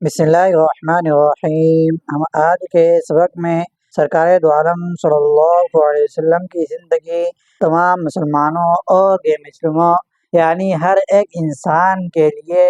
بسم اللہ الرحمن الرحیم۔ ہم آج کے سبق میں سرکار دو عالم صلی اللہ علیہ وسلم کی زندگی تمام مسلمانوں اور غیر مسلموں یعنی ہر ایک انسان کے لیے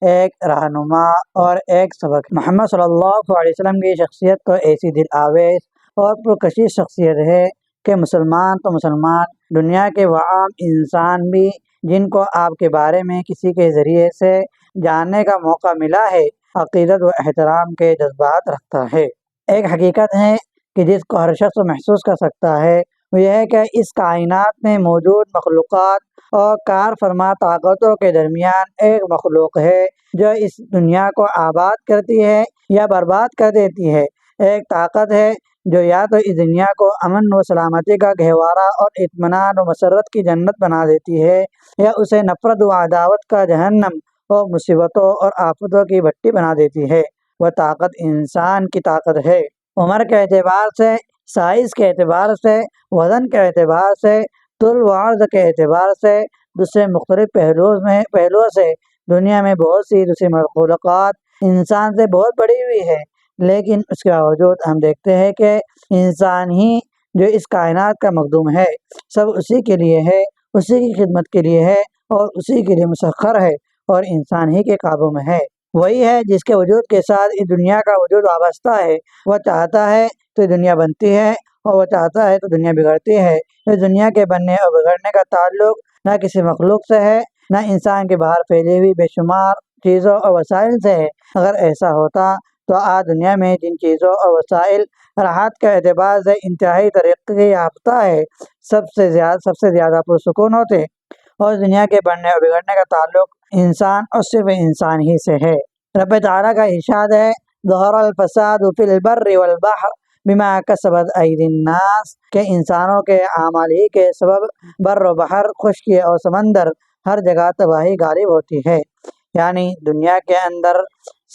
ایک رہنما اور ایک سبق۔ محمد صلی اللہ علیہ وسلم کی شخصیت تو ایسی دل آویز اور پرکشش شخصیت ہے کہ مسلمان تو مسلمان، دنیا کے وہ عام انسان بھی جن کو آپ کے بارے میں کسی کے ذریعے سے جاننے کا موقع ملا ہے، عقیدت و احترام کے جذبات رکھتا ہے۔ ایک حقیقت ہے کہ جس کو ہر شخص محسوس کر سکتا ہے، وہ یہ ہے کہ اس کائنات میں موجود مخلوقات اور کار فرما طاقتوں کے درمیان ایک مخلوق ہے جو اس دنیا کو آباد کرتی ہے یا برباد کر دیتی ہے۔ ایک طاقت ہے جو یا تو اس دنیا کو امن و سلامتی کا گہوارہ اور اطمینان و مسرت کی جنت بنا دیتی ہے، یا اسے نفرت و عداوت کا جہنم اور مصیبتوں اور آفتوں کی بھٹی بنا دیتی ہے۔ وہ طاقت انسان کی طاقت ہے۔ عمر کے اعتبار سے، سائز کے اعتبار سے، وزن کے اعتبار سے، طول و عرض کے اعتبار سے، دوسرے مختلف پہلوؤں سے دنیا میں بہت سی دوسری مخلوقات انسان سے بہت بڑی ہوئی ہے، لیکن اس کے باوجود ہم دیکھتے ہیں کہ انسان ہی جو اس کائنات کا مخدوم ہے، سب اسی کے لیے ہے، اسی کی خدمت کے لیے ہے اور اسی کے لیے مسخر ہے اور انسان ہی کے قابو میں ہے۔ وہی ہے جس کے وجود کے ساتھ اس دنیا کا وجود وابستہ ہے۔ وہ چاہتا ہے تو یہ دنیا بنتی ہے اور وہ چاہتا ہے تو دنیا بگڑتی ہے۔ اس دنیا کے بننے اور بگڑنے کا تعلق نہ کسی مخلوق سے ہے، نہ انسان کے باہر پھیلی ہوئی بے شمار چیزوں اور وسائل سے ہے۔ اگر ایسا ہوتا تو آج دنیا میں جن چیزوں اور وسائل راحت کے اعتبار سے انتہائی ترقی یافتہ ہے، سب سے زیادہ پرسکون ہوتے، اور دنیا کے بڑھنے اور بگڑنے کا تعلق انسان اور صرف انسان ہی سے ہے۔ رب تعالیٰ کا ارشاد ہے، ظہر الفساد فی البر والبحر بما کسبت ایدی الناس، کہ انسانوں کے اعمال ہی کے سبب بر و بحر، خشکی اور سمندر، ہر جگہ تباہی غالب ہوتی ہے۔ یعنی دنیا کے اندر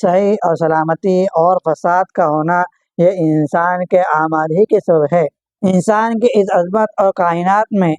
صحیح اور سلامتی اور فساد کا ہونا یہ انسان کے اعمال ہی کے سبب ہے۔ انسان کی اس عظمت اور کائنات میں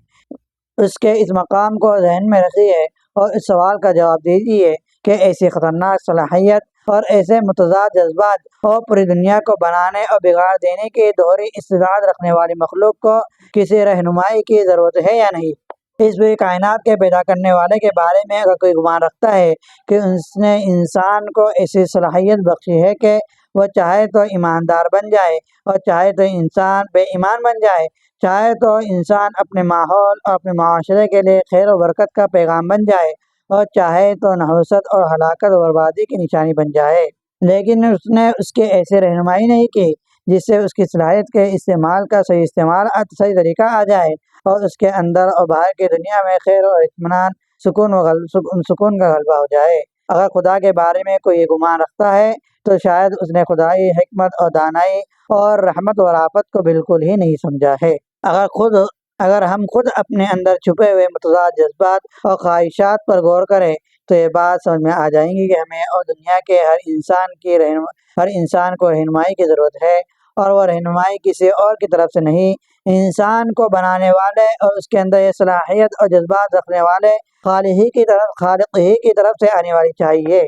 اس کے اس مقام کو ذہن میں رکھیے اور اس سوال کا جواب دیجیے کہ ایسی خطرناک صلاحیت اور ایسے متضاد جذبات اور پوری دنیا کو بنانے اور بگاڑ دینے کی دوہری استعداد رکھنے والی مخلوق کو کسی رہنمائی کی ضرورت ہے یا نہیں؟ اس پوری کائنات کے پیدا کرنے والے کے بارے میں اگر کوئی گمان رکھتا ہے کہ اس نے انسان کو ایسی صلاحیت بخشی ہے کہ وہ چاہے تو ایماندار بن جائے اور چاہے تو انسان بے ایمان بن جائے، چاہے تو انسان اپنے ماحول اور اپنے معاشرے کے لیے خیر و برکت کا پیغام بن جائے اور چاہے تو نحوست اور ہلاکت و بربادی کی نشانی بن جائے، لیکن اس نے اس کے ایسے رہنمائی نہیں کی جس سے اس کی صلاحیت کے استعمال کا صحیح طریقہ آ جائے اور اس کے اندر اور باہر کی دنیا میں خیر و اطمینان، سکون کا غلبہ ہو جائے۔ اگر خدا کے بارے میں کوئی یہ گمان رکھتا ہے تو شاید اس نے خدائی حکمت اور دانائی اور رحمت و رافت کو بالکل ہی نہیں سمجھا ہے۔ اگر ہم خود اپنے اندر چھپے ہوئے متضاد جذبات اور خواہشات پر غور کریں تو یہ بات سمجھ میں آ جائیں گی کہ ہمیں اور دنیا کے ہر انسان کو رہنمائی کی ضرورت ہے، اور وہ رہنمائی کسی اور کی طرف سے نہیں، انسان کو بنانے والے اور اس کے اندر یہ صلاحیت اور جذبات رکھنے والے خالق ہی کی طرف سے آنے والی چاہیے۔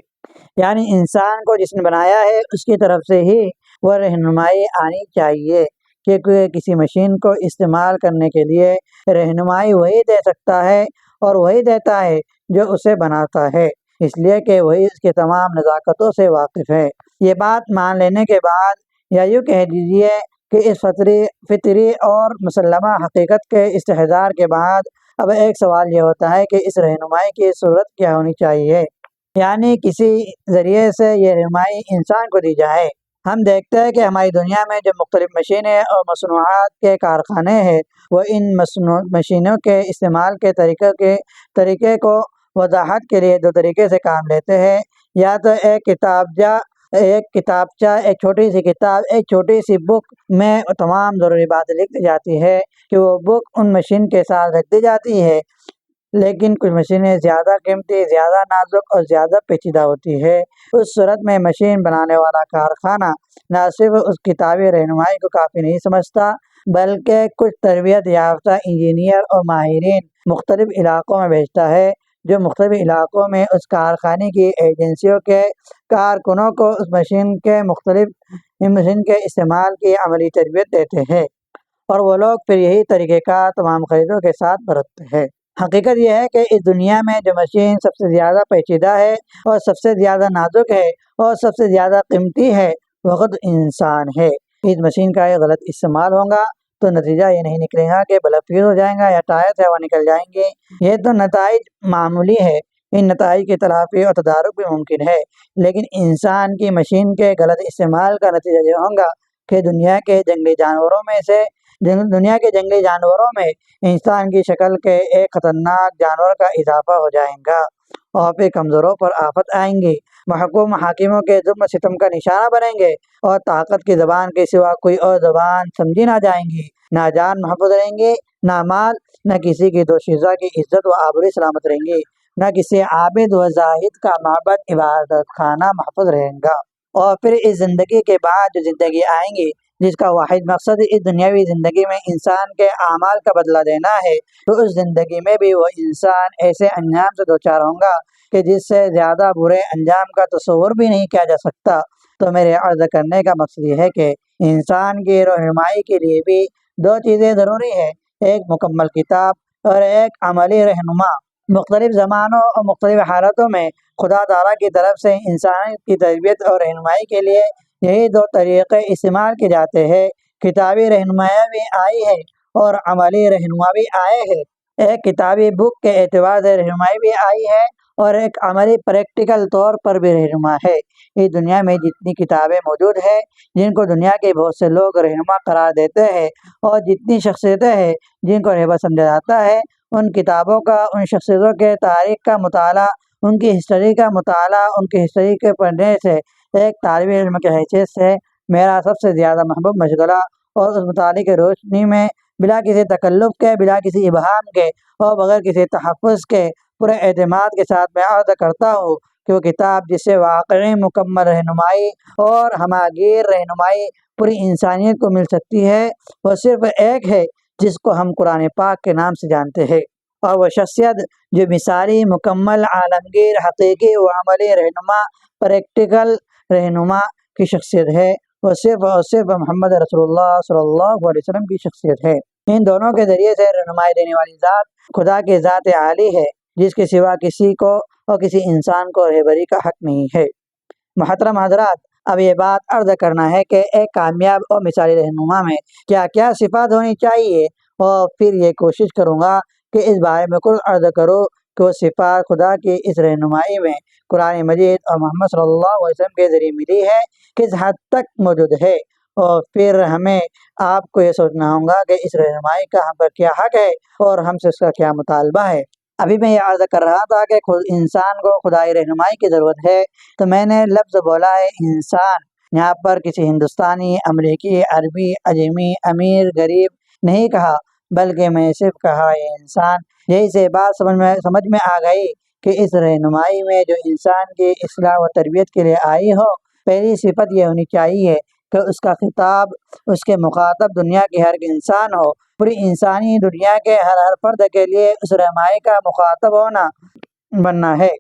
یعنی انسان کو جس نے بنایا ہے اس کی طرف سے ہی وہ رہنمائی آنی چاہیے، کیونکہ کسی مشین کو استعمال کرنے کے لیے رہنمائی وہی دے سکتا ہے اور وہی دیتا ہے جو اسے بناتا ہے، اس لیے کہ وہی اس کے تمام نزاکتوں سے واقف ہے۔ یہ بات مان لینے کے بعد یا یوں کہہ دیجیے کہ اس فطری اور مسلمہ حقیقت کے استحضار کے بعد اب ایک سوال یہ ہوتا ہے کہ اس رہنمائی کی صورت کیا ہونی چاہیے، یعنی کسی ذریعے سے یہ رہنمائی انسان کو دی جائے۔ ہم دیکھتے ہیں کہ ہماری دنیا میں جو مختلف مشینیں اور مصنوعات کے کارخانے ہیں، وہ ان مشینوں کے استعمال کے طریقے کو وضاحت کے لیے دو طریقے سے کام لیتے ہیں۔ یا تو ایک کتابچہ، ایک چھوٹی سی کتاب، ایک چھوٹی سی بک میں تمام ضروری باتیں لکھ دی جاتی ہے کہ وہ بک ان مشین کے ساتھ رکھ دی جاتی ہے، لیکن کچھ مشینیں زیادہ قیمتی، زیادہ نازک اور زیادہ پیچیدہ ہوتی ہے۔ اس صورت میں مشین بنانے والا کارخانہ نہ صرف اس کتابی رہنمائی کو کافی نہیں سمجھتا، بلکہ کچھ تربیت یافتہ انجینئر اور ماہرین مختلف علاقوں میں بھیجتا ہے، جو مختلف علاقوں میں اس کارخانے کی ایجنسیوں کے کارکنوں کو اس مشین کے استعمال کی عملی تربیت دیتے ہیں، اور وہ لوگ پھر یہی طریقہ کار تمام خریدوں کے ساتھ برتتے ہیں۔ حقیقت یہ ہے کہ اس دنیا میں جو مشین سب سے زیادہ پیچیدہ ہے اور سب سے زیادہ نازک ہے اور سب سے زیادہ قیمتی ہے، وہ خود انسان ہے۔ اس مشین کا ایک غلط استعمال ہوگا تو نتیجہ یہ نہیں نکلے گا کہ بلب فیوز ہو جائیں گا یا ٹائر سے ہوا نکل جائیں گے، یہ تو نتائج معمولی ہے۔ ان نتائج کی تلافی اور تدارک بھی ممکن ہے، لیکن انسان کی مشین کے غلط استعمال کا نتیجہ یہ ہوگا کہ دنیا کے جنگلی جانوروں میں انسان کی شکل کے ایک خطرناک جانور کا اضافہ ہو جائے گا، اور پھر کمزوروں پر آفت آئیں گی، محکوم حاکموں کے ظلم و ستم کا نشانہ بنیں گے، اور طاقت کی زبان کے سوا کوئی اور زبان سمجھی نہ جائیں گی، نہ جان محفوظ رہیں گی، نہ مال، نہ کسی کی دوشیزہ کی عزت و آبروی سلامت رہیں گی، نہ کسی عابد و زاہد کا معبد عبادت خانہ محفوظ رہے گا۔ اور پھر اس زندگی کے بعد جو زندگی آئیں گی، جس کا واحد مقصد اس دنیاوی زندگی میں انسان کے اعمال کا بدلہ دینا ہے، تو اس زندگی میں بھی وہ انسان ایسے انجام سے دوچار ہوگا کہ جس سے زیادہ برے انجام کا تصور بھی نہیں کیا جا سکتا۔ تو میرے عرض کرنے کا مقصد یہ ہے کہ انسان کی رہنمائی کے لیے بھی دو چیزیں ضروری ہے، ایک مکمل کتاب اور ایک عملی رہنما۔ مختلف زمانوں اور مختلف حالتوں میں خدا تعالیٰ کی طرف سے انسان کی تربیت اور رہنمائی کے لیے یہی دو طریقے استعمال کیے جاتے ہیں۔ کتابی رہنمائی بھی آئی ہے اور عملی رہنما بھی آئے ہیں۔ ایک کتابی بک کے اعتبار سے رہنمائی بھی آئی ہے اور ایک عملی پریکٹیکل طور پر بھی رہنما ہے۔ اس دنیا میں جتنی کتابیں موجود ہیں جن کو دنیا کے بہت سے لوگ رہنما قرار دیتے ہیں، اور جتنی شخصیتیں ہیں جن کو رہبر سمجھا جاتا ہے، ان کتابوں کا، ان شخصیتوں کے تاریخ کا مطالعہ، ان کی ہسٹری کا مطالعہ، ان کی ہسٹری کے پڑھنے سے ایک طالب علم کی حیثیت سے میرا سب سے زیادہ محبوب مشغلہ، اور اس مطالعے کی روشنی میں بلا کسی تکلف کے، بلا کسی ابہام کے اور بغیر کسی تحفظ کے پورے اعتماد کے ساتھ میں عرض کرتا ہوں کہ وہ کتاب جس سے واقعی مکمل رہنمائی اور ہماگیر رہنمائی پوری انسانیت کو مل سکتی ہے، وہ صرف ایک ہے جس کو ہم قرآن پاک کے نام سے جانتے ہیں، اور وہ شخصیت جو مثالی، مکمل، عالمگیر، حقیقی و عملی رہنما، پریکٹیکل رہنما کی شخصیت ہے، وہ صرف اور صرف محمد رسول اللہ صلی اللہ علیہ وسلم کی شخصیت ہے۔ ان دونوں کے ذریعے سے رہنمائی دینے والی ذات خدا کی ذات عالی ہے، جس کے سوا کسی کو اور کسی انسان کو رہبری کا حق نہیں ہے۔ محترم حضرات، اب یہ بات عرض کرنا ہے کہ ایک کامیاب اور مثالی رہنما میں کیا کیا صفات ہونی چاہیے، اور پھر یہ کوشش کروں گا کہ اس بارے میں کچھ عرض کروں کہ وہ صفات خدا کی اس رہنمائی میں قرآن مجید اور محمد صلی اللہ علیہ وسلم کے ذریعے ملی ہے، کس حد تک موجود ہے، اور پھر ہمیں آپ کو یہ سوچنا ہوگا کہ اس رہنمائی کا ہم پر کیا حق ہے اور ہم سے اس کا کیا مطالبہ ہے۔ ابھی میں یہ عرض کر رہا تھا کہ خود انسان کو خدائی رہنمائی کی ضرورت ہے، تو میں نے لفظ بولا ہے انسان، یہاں پر کسی ہندوستانی، امریکی، عربی، اجمی، امیر، غریب نہیں کہا، بلکہ میں صرف کہا یہ انسان۔ یہی سے بات سمجھ میں آ گئی کہ اس رہنمائی میں جو انسان کی اصلاح و تربیت کے لیے آئی ہو، پہلی صفت یہ ہونی چاہیے کہ اس کا خطاب، اس کے مخاطب دنیا کے ہر انسان ہو، پوری انسانی دنیا کے ہر فرد کے لیے اس رہنمائی کا مخاطب بننا ہے،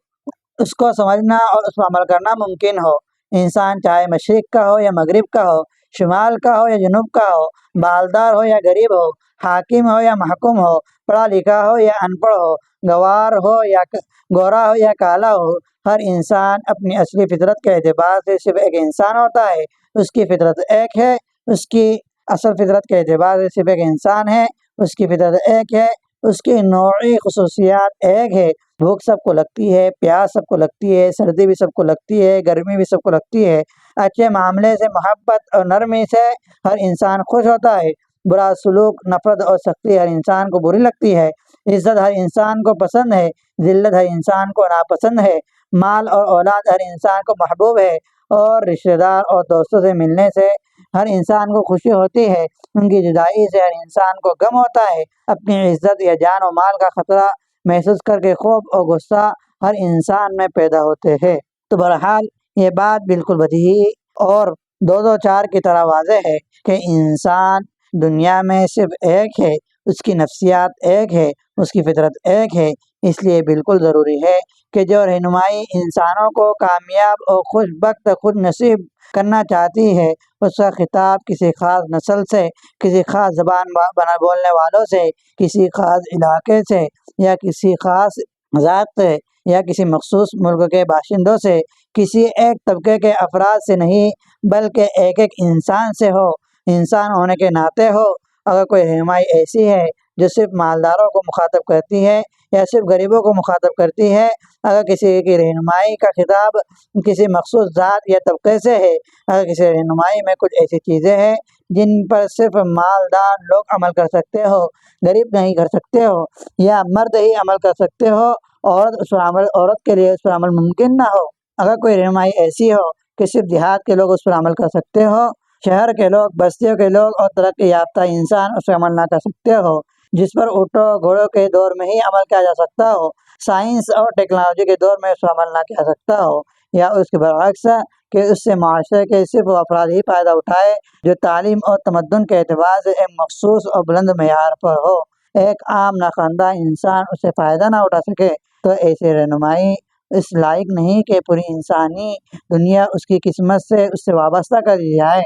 اس کو سمجھنا اور اس پر عمل کرنا ممکن ہو۔ انسان چاہے مشرق کا ہو یا مغرب کا ہو، شمال کا ہو یا جنوب کا ہو، بالدار ہو یا غریب ہو، حاکم ہو یا محکوم ہو، پڑھا لکھا ہو یا ان پڑھ ہو، گوار ہو یا گورا ہو یا کالا ہو، ہر انسان اپنی اصلی فطرت کے اعتبار سے صرف ایک انسان ہوتا ہے۔ اس کی فطرت ایک ہے، اس کی اصل فطرت کے اعتبار سے صرف ایک انسان ہے، اس کی فطرت ایک ہے، اس کی نوعی خصوصیات ایک ہے۔ بھوک سب کو لگتی ہے، پیاس سب کو لگتی ہے، سردی بھی سب کو لگتی ہے، گرمی بھی سب کو لگتی ہے۔ اچھے معاملے سے، محبت اور نرمی سے ہر انسان خوش ہوتا ہے۔ برا سلوک، نفرت اور سختی ہر انسان کو بری لگتی ہے۔ عزت ہر انسان کو پسند ہے، ذلت ہر انسان کو ناپسند ہے۔ مال اور اولاد ہر انسان کو محبوب ہے، اور رشتہ دار اور دوستوں سے ملنے سے ہر انسان کو خوشی ہوتی ہے۔ ان کی جدائی سے ہر انسان کو غم ہوتا ہے۔ اپنی عزت یا جان و مال کا خطرہ محسوس کر کے خوف اور غصہ ہر انسان میں پیدا ہوتے ہیں۔ تو بہرحال یہ بات بالکل بدیہی اور دو چار کی طرح واضح ہے کہ انسان دنیا میں صرف ایک ہے، اس کی نفسیات ایک ہے، اس کی فطرت ایک ہے، اس لیے بالکل ضروری ہے کہ جو رہنمائی انسانوں کو کامیاب اور خوش بخت خود نصیب کرنا چاہتی ہے، اس کا خطاب کسی خاص نسل سے، کسی خاص زبان بولنے والوں سے، کسی خاص علاقے سے، یا کسی خاص ذات سے، یا کسی مخصوص ملک کے باشندوں سے، کسی ایک طبقے کے افراد سے نہیں، بلکہ ایک ایک انسان سے ہو، انسان ہونے کے ناطے ہو۔ اگر کوئی رہنمائی ایسی ہے جو صرف مالداروں کو مخاطب کرتی ہے یا صرف غریبوں کو مخاطب کرتی ہے، اگر کسی کی رہنمائی کا خطاب کسی مخصوص ذات یا طبقے سے ہے، اگر کسی رہنمائی میں کچھ ایسی چیزیں ہیں جن پر صرف مالدار لوگ عمل کر سکتے ہو، غریب نہیں کر سکتے ہو، یا مرد ہی عمل کر سکتے ہو، عورت کے لیے اس پر عمل ممکن نہ ہو، اگر کوئی رہنمائی ایسی ہو کہ صرف دیہات کے لوگ اس پر عمل کر سکتے ہو، شہر کے لوگ، بستیوں کے لوگ اور ترقی یافتہ انسان اس پر عمل نہ کر سکتے ہو، جس پر اونٹوں گھوڑوں کے دور میں ہی عمل کیا جا سکتا ہو، سائنس اور ٹیکنالوجی کے دور میں اس پر عمل نہ کیا سکتا ہو، یا اس کے برعکس کہ اس سے معاشرے کے صرف وہ افراد ہی فائدہ اٹھائے جو تعلیم اور تمدن کے اعتبار سے ایک مخصوص اور بلند معیار پر ہو، ایک عام ناخواندہ انسان اس سے فائدہ نہ اٹھا سکے، تو ایسی رہنمائی اس لائق نہیں کہ پوری انسانی دنیا اس کی قسمت سے اس سے وابستہ کر دی جائے،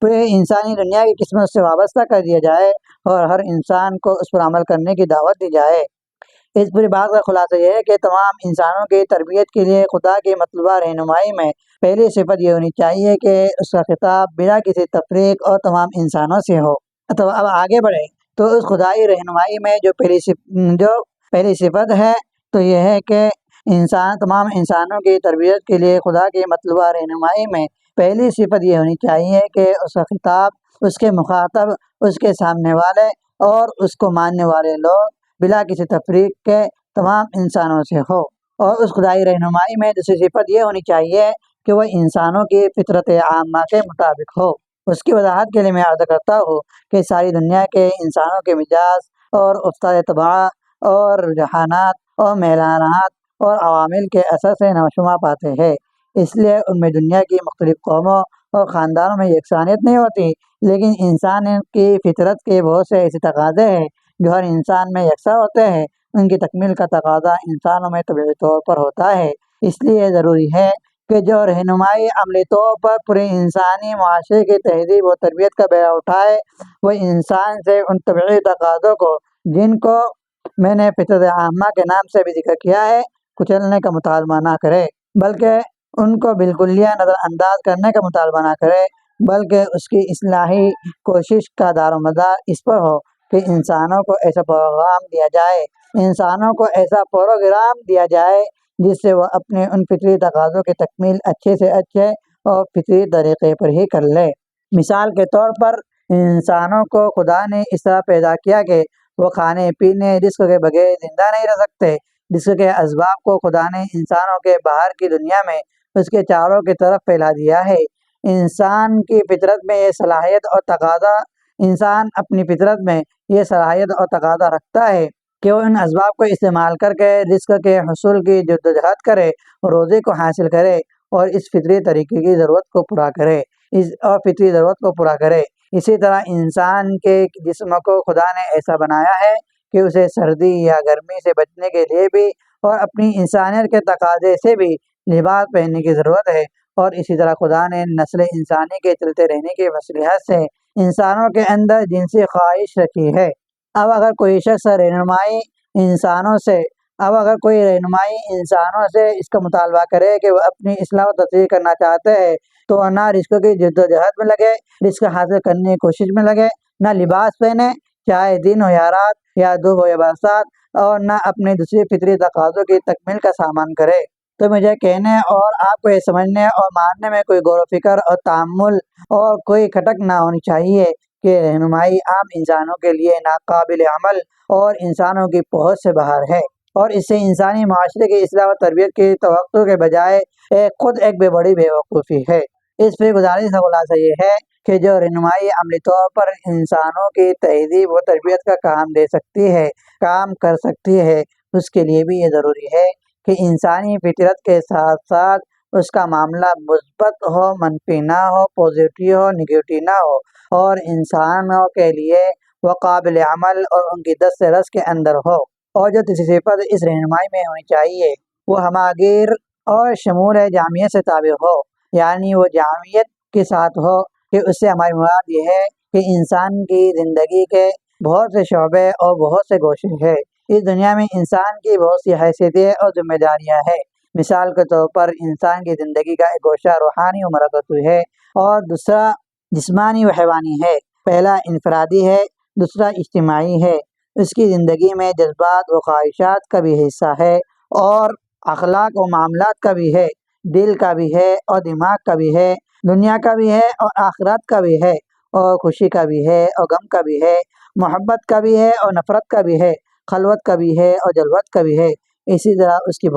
پوری انسانی دنیا کی قسمت سے وابستہ کر دیا جائے اور ہر انسان کو اس پر عمل کرنے کی دعوت دی جائے۔ اس پوری بات کا خلاصہ یہ ہے کہ تمام انسانوں کی تربیت کے لیے خدا کی مطلوبہ رہنمائی میں پہلی صفت یہ ہونی چاہیے کہ اس کا خطاب بلا کسی تفریق اور تمام انسانوں سے ہو۔ تو اب آگے بڑھیں تو اس خدائی رہنمائی میں جو پہلی صفت ہے تو یہ ہے کہ تمام انسانوں کی تربیت کے لیے خدا کی مطلوبہ رہنمائی میں پہلی صفت یہ ہونی چاہیے کہ اس کا خطاب اس کے مخاطب، اس کے سامنے والے اور اس کو ماننے والے لوگ بلا کسی تفریق کے تمام انسانوں سے ہو۔ اور اس خدائی رہنمائی میں دوسری صفت یہ ہونی چاہیے کہ وہ انسانوں کی فطرت عامہ کے مطابق ہو۔ اس کی وضاحت کے لیے میں عرض کرتا ہوں کہ ساری دنیا کے انسانوں کے مزاج اور افتاد طباع اور رجحانات اور میلانات اور عوامل کے اثر سے نماشما پاتے ہیں، اس لیے ان میں دنیا کی مختلف قوموں اور خاندانوں میں یکسانیت نہیں ہوتی، لیکن انسان کی فطرت کے بہت سے ایسے تقاضے ہیں جو ہر انسان میں یکساں ہوتے ہیں، ان کی تکمیل کا تقاضا انسانوں میں طبعی طور پر ہوتا ہے، اس لیے ضروری ہے کہ جو رہنمائی عملی طور پر پورے انسانی معاشرے کی تہذیب و تربیت کا بیڑا اٹھائے، وہ انسان سے ان طبعی تقاضوں کو جن کو میں نے فطرت عامہ کے نام سے بھی ذکر کیا ہے کچلنے کا مطالبہ نہ کرے، بلکہ ان کو بالکلیہ نظر انداز کرنے کا مطالبہ نہ کرے، بلکہ اس کی اصلاحی کوشش کا دار و مدار اس پر ہو کہ انسانوں کو ایسا پروگرام دیا جائے جس سے وہ اپنے ان فطری تقاضوں کی تکمیل اچھے سے اچھے اور فطری طریقے پر ہی کر لے۔ مثال کے طور پر انسانوں کو خدا نے اس طرح پیدا کیا کہ وہ کھانے پینے رزق کے بغیر زندہ نہیں رہ سکتے، رزق کے اسباب کو خدا نے انسانوں کے باہر کی دنیا میں اس کے چاروں کی طرف پھیلا دیا ہے۔ انسان کی فطرت میں یہ صلاحیت اور تقاضا انسان اپنی فطرت میں یہ صلاحیت اور تقاضا رکھتا ہے کہ وہ ان اسباب کو استعمال کر کے رزق کے حصول کی جدوجہد کرے، روزی کو حاصل کرے اور اس فطری طریقے کی ضرورت کو پورا کرے فطری ضرورت کو پورا کرے۔ اسی طرح انسان کے جسم کو خدا نے ایسا بنایا ہے کہ اسے سردی یا گرمی سے بچنے کے لیے بھی اور اپنی انسانیت کے تقاضے سے بھی لباس پہننے کی ضرورت ہے، اور اسی طرح خدا نے نسل انسانی کے چلتے رہنے کی مصلحت سے انسانوں کے اندر جنسی خواہش رکھی ہے۔ اب اگر کوئی انسانوں سے اس کا مطالبہ کرے کہ وہ اپنی اصلاح و تصحیح کرنا چاہتے ہیں تو وہ نہ رزق کی جدوجہد میں لگے، رزق حاصل کرنے کی کوشش میں لگے، نہ لباس پہنے چاہے دن ہو یا رات یا دھوپ ہو یا برسات، اور نہ اپنے دوسری فطری تقاضوں کی تکمیل کا سامان کرے۔ تو مجھے کہنے اور آپ کو یہ سمجھنے اور ماننے میں کوئی غور و فکر اور تأمل اور کوئی کھٹک نہ ہونی چاہیے کہ رہنمائی عام انسانوں کے لیے ناقابل عمل اور انسانوں کی پہنچ سے باہر ہے، اور اس سے انسانی معاشرے کی اصلاح و تربیت کی توقع کے بجائے خود ایک بڑی بے وقوفی ہے۔ اس پہ گزارش کا خلاصہ یہ ہے کہ جو رہنمائی عملی طور پر انسانوں کی تہذیب و تربیت کا کام کر سکتی ہے، اس کے لیے بھی یہ ضروری ہے کہ انسانی فطرت کے ساتھ ساتھ اس کا معاملہ مثبت ہو، منفی نہ ہو، پازیٹیو ہو، نگیٹو نہ ہو، اور انسانوں کے لیے وہ قابل عمل اور ان کی دست رس کے اندر ہو۔ اور جو تیسری صفت اس رہنمائی میں ہونی چاہیے وہ ہماگیر اور شمول جامعیت سے تابع ہو، یعنی وہ جامعیت کے ساتھ ہو کہ اس سے ہماری مراد یہ ہے کہ انسان کی زندگی کے بہت سے شعبے اور بہت سے گوشے ہیں۔ اس دنیا میں انسان کی بہت سی حیثیتیں اور ذمہ داریاں ہیں۔ مثال کے طور پر انسان کی زندگی کا ایک گوشہ روحانی و ملکوتی ہے اور دوسرا جسمانی و حیوانی ہے۔ پہلا انفرادی ہے، دوسرا اجتماعی ہے۔ اس کی زندگی میں جذبات و خواہشات کا بھی حصہ ہے اور اخلاق و معاملات کا بھی ہے، دل کا بھی ہے اور دماغ کا بھی ہے، دنیا کا بھی ہے اور آخرت کا بھی ہے، اور خوشی کا بھی ہے اور غم کا بھی ہے، محبت کا بھی ہے اور نفرت کا بھی ہے، خلوت کا بھی ہے اور جلوت کا بھی ہے۔ اسی طرح اس کی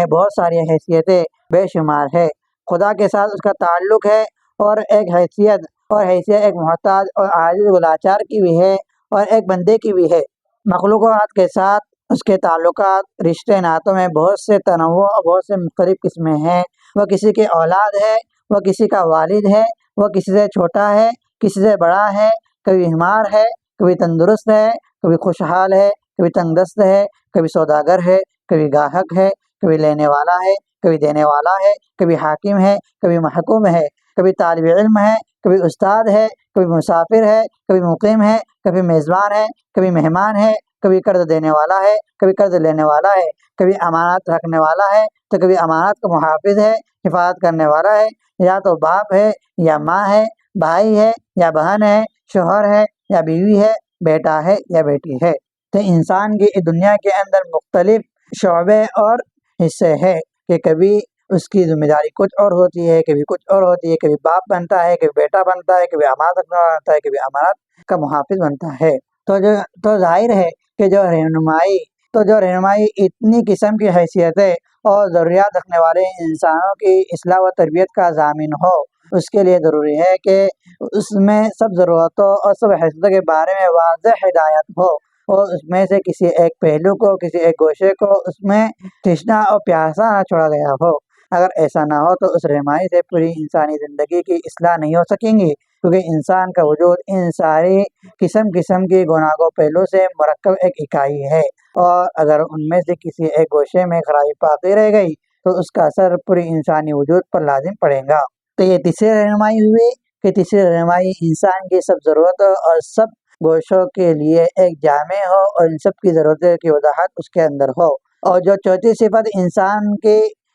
بہت ساری حیثیتیں بے شمار ہے۔ خدا کے ساتھ اس کا تعلق ہے اور ایک حیثیت ایک محتاج اور عاجز و لاچار کی بھی ہے اور ایک بندے کی بھی ہے۔ مخلوقات کے ساتھ اس کے تعلقات رشتے ناتوں میں بہت سے تنوع اور بہت سے مختلف قسمیں ہیں۔ وہ کسی کی اولاد ہے، وہ کسی کا والد ہے، وہ کسی سے چھوٹا ہے، کسی سے بڑا ہے، کبھی بیمار ہے، کبھی تندرست ہے، کبھی خوشحال ہے، کبھی تنگ دست ہے، کبھی سوداگر ہے، کبھی گاہک ہے، کبھی لینے والا ہے، کبھی دینے والا ہے، کبھی حاکم ہے، کبھی محکوم ہے، کبھی طالب علم ہے، کبھی استاد ہے، کبھی مسافر ہے، کبھی مقیم ہے، کبھی میزبان ہے، کبھی مہمان ہے، کبھی قرض دینے والا ہے، کبھی قرض لینے والا ہے، کبھی امانت رکھنے والا ہے تو کبھی امانت کا محافظ ہے، حفاظت کرنے والا ہے، یا تو باپ ہے یا ماں ہے، بھائی ہے یا بہن ہے، شوہر ہے یا بیوی ہے، بیٹا ہے یا بیٹی ہے۔ تو انسان کی دنیا کے اندر مختلف شعبے اور حصے ہیں کہ کبھی اس کی ذمہ داری کچھ اور ہوتی ہے، کبھی کچھ اور ہوتی ہے، کبھی باپ بنتا ہے، کبھی بیٹا بنتا ہے، کبھی امانت رکھنے والا بنتا ہے، کبھی امانت کا محافظ بنتا ہے۔ تو ظاہر ہے کہ جو رہنمائی اتنی قسم کی حیثیتیں اور ضروریات رکھنے والے انسانوں کی اصلاح و تربیت کا ضامن ہو، اس کے لیے ضروری ہے کہ اس میں سب ضرورتوں اور سب حیثیتوں کے بارے میں واضح ہدایت ہو اور اس میں سے کسی ایک پہلو کو، کسی ایک گوشے کو اس میں تشنا اور پیاسا نہ چھوڑا گیا ہو۔ اگر ایسا نہ ہو تو اس رہنمائی سے پوری انسانی زندگی کی اصلاح نہیں ہو سکیں گی، کیونکہ انسان کا وجود ان ساری قسم کی گناہوں پہلو سے مرکب ایک اکائی ہے، اور اگر ان میں سے کسی ایک گوشے میں خرابی باقی رہ گئی تو اس کا اثر پوری انسانی وجود پر لازم پڑے گا۔ تو یہ تیسری رہنمائی ہوئی کہ تیسری رہنمائی انسان کی سب ضرورتوں اور سب گوشوں کے لیے ایک جامع ہو اور ان سب کی ضرورتوں کی وضاحت اس کے اندر ہو۔ اور جو چوتھی صفت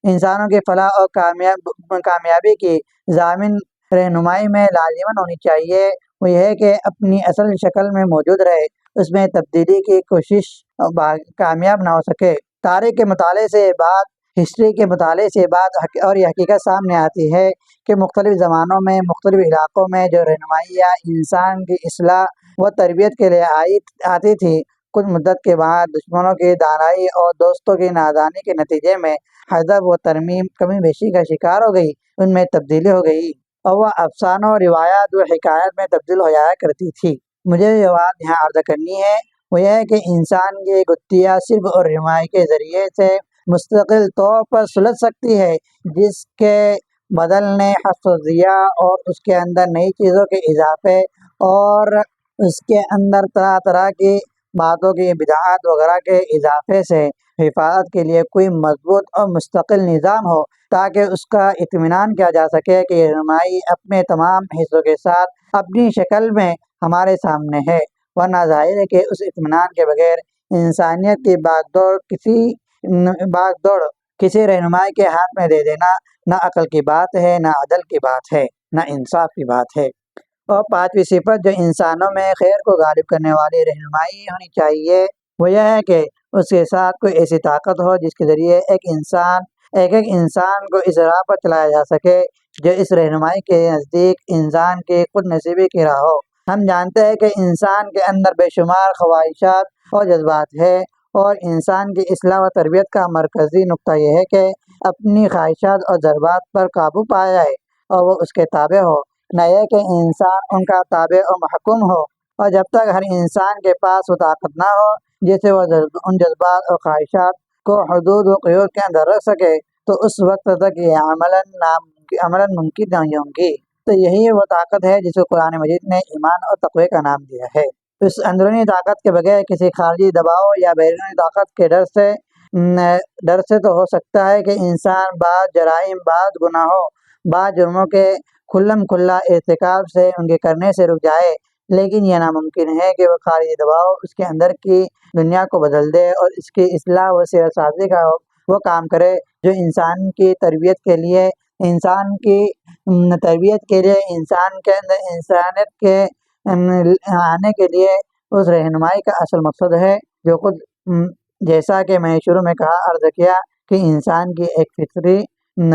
انسانوں کی فلاح اور کامیابی کی ضامن رہنمائی میں لازماً ہونی چاہیے وہ یہ ہے کہ اپنی اصل شکل میں موجود رہے، اس میں تبدیلی کی کوشش کامیاب نہ ہو سکے۔ تاریخ کے مطالعے سے بعد، ہسٹری کے مطالعے سے بعد اور یہ حقیقت سامنے آتی ہے کہ مختلف زمانوں میں مختلف علاقوں میں جو رہنمائیاں انسان کی اصلاح و تربیت کے لیے آتی تھی، کچھ مدت کے بعد دشمنوں کی دانائی اور دوستوں کی نادانی کے نتیجے میں حذف و ترمیم، کمی بیشی کا شکار ہو گئی، ان میں تبدیلی ہو گئی اور وہ افسانوں، روایات و حکایت میں تبدیل ہو جایا کرتی تھی۔ مجھے یہ بات یہاں عرض کرنی ہے وہ یہ ہے کہ انسان کی گتھیاں صرف اور رہنمائی کے ذریعے سے مستقل طور پر سلجھ سکتی ہے، جس کے بدلنے، حفظ و ضیاع اور اس کے اندر نئی چیزوں کے اضافے اور اس کے اندر طرح طرح کی باتوں کی بدعات وغیرہ کے اضافے سے حفاظت کے لیے کوئی مضبوط اور مستقل نظام ہو، تاکہ اس کا اطمینان کیا جا سکے کہ یہ رہنمائی اپنے تمام حصوں کے ساتھ اپنی شکل میں ہمارے سامنے ہے، ورنہ ظاہر ہے کہ اس اطمینان کے بغیر انسانیت کی باغ دوڑ کسی رہنمائی کے ہاتھ میں دے دینا نہ عقل کی بات ہے، نہ عدل کی بات ہے، نہ انصاف کی بات ہے۔ اور پانچویں صفت جو انسانوں میں خیر کو غالب کرنے والی رہنمائی ہونی چاہیے وہ یہ ہے کہ اس کے ساتھ کوئی ایسی طاقت ہو جس کے ذریعے ایک انسان کو اس راہ پر چلایا جا سکے جو اس رہنمائی کے نزدیک انسان کی خود نصیبی کی راہ ہو۔ ہم جانتے ہیں کہ انسان کے اندر بے شمار خواہشات اور جذبات ہے، اور انسان کی اصلاح و تربیت کا مرکزی نقطہ یہ ہے کہ اپنی خواہشات اور جذبات پر قابو پایا جائے اور وہ اس کے تابع ہو، نہ یہ کہ انسان ان کا تابع اور محکوم ہو۔ اور جب تک ہر انسان کے پاس وہ طاقت نہ ہو جس سے وہ ان جذبات اور خواہشات کو حدود و قیود کے اندر رکھ سکے تو اس وقت تک یہ عملاً ممکن نہیں ہوں گی۔ تو یہی وہ طاقت ہے جسے قرآن مجید نے ایمان اور تقوی کا نام دیا ہے۔ اس اندرونی طاقت کے بغیر کسی خارجی دباؤ یا بیرونی طاقت کے ڈر سے تو ہو سکتا ہے کہ انسان بعض جرائم، بعض گناہوں، بعض جرموں کے کھلا ارتکاب سے ان کے کرنے سے رک جائے، لیکن یہ ناممکن ہے کہ وہ خارجی دباؤ اس کے اندر کی دنیا کو بدل دے اور اس کی اصلاح و سیرت سازی کا وہ کام کرے جو انسان کی تربیت کے لیے، انسان کی تربیت کے لیے، انسان کے اندر انسانیت کے آنے کے لیے اس رہنمائی کا اصل مقصد ہے، جو خود جیسا کہ میں شروع میں عرض کیا کہ انسان کی ایک فطری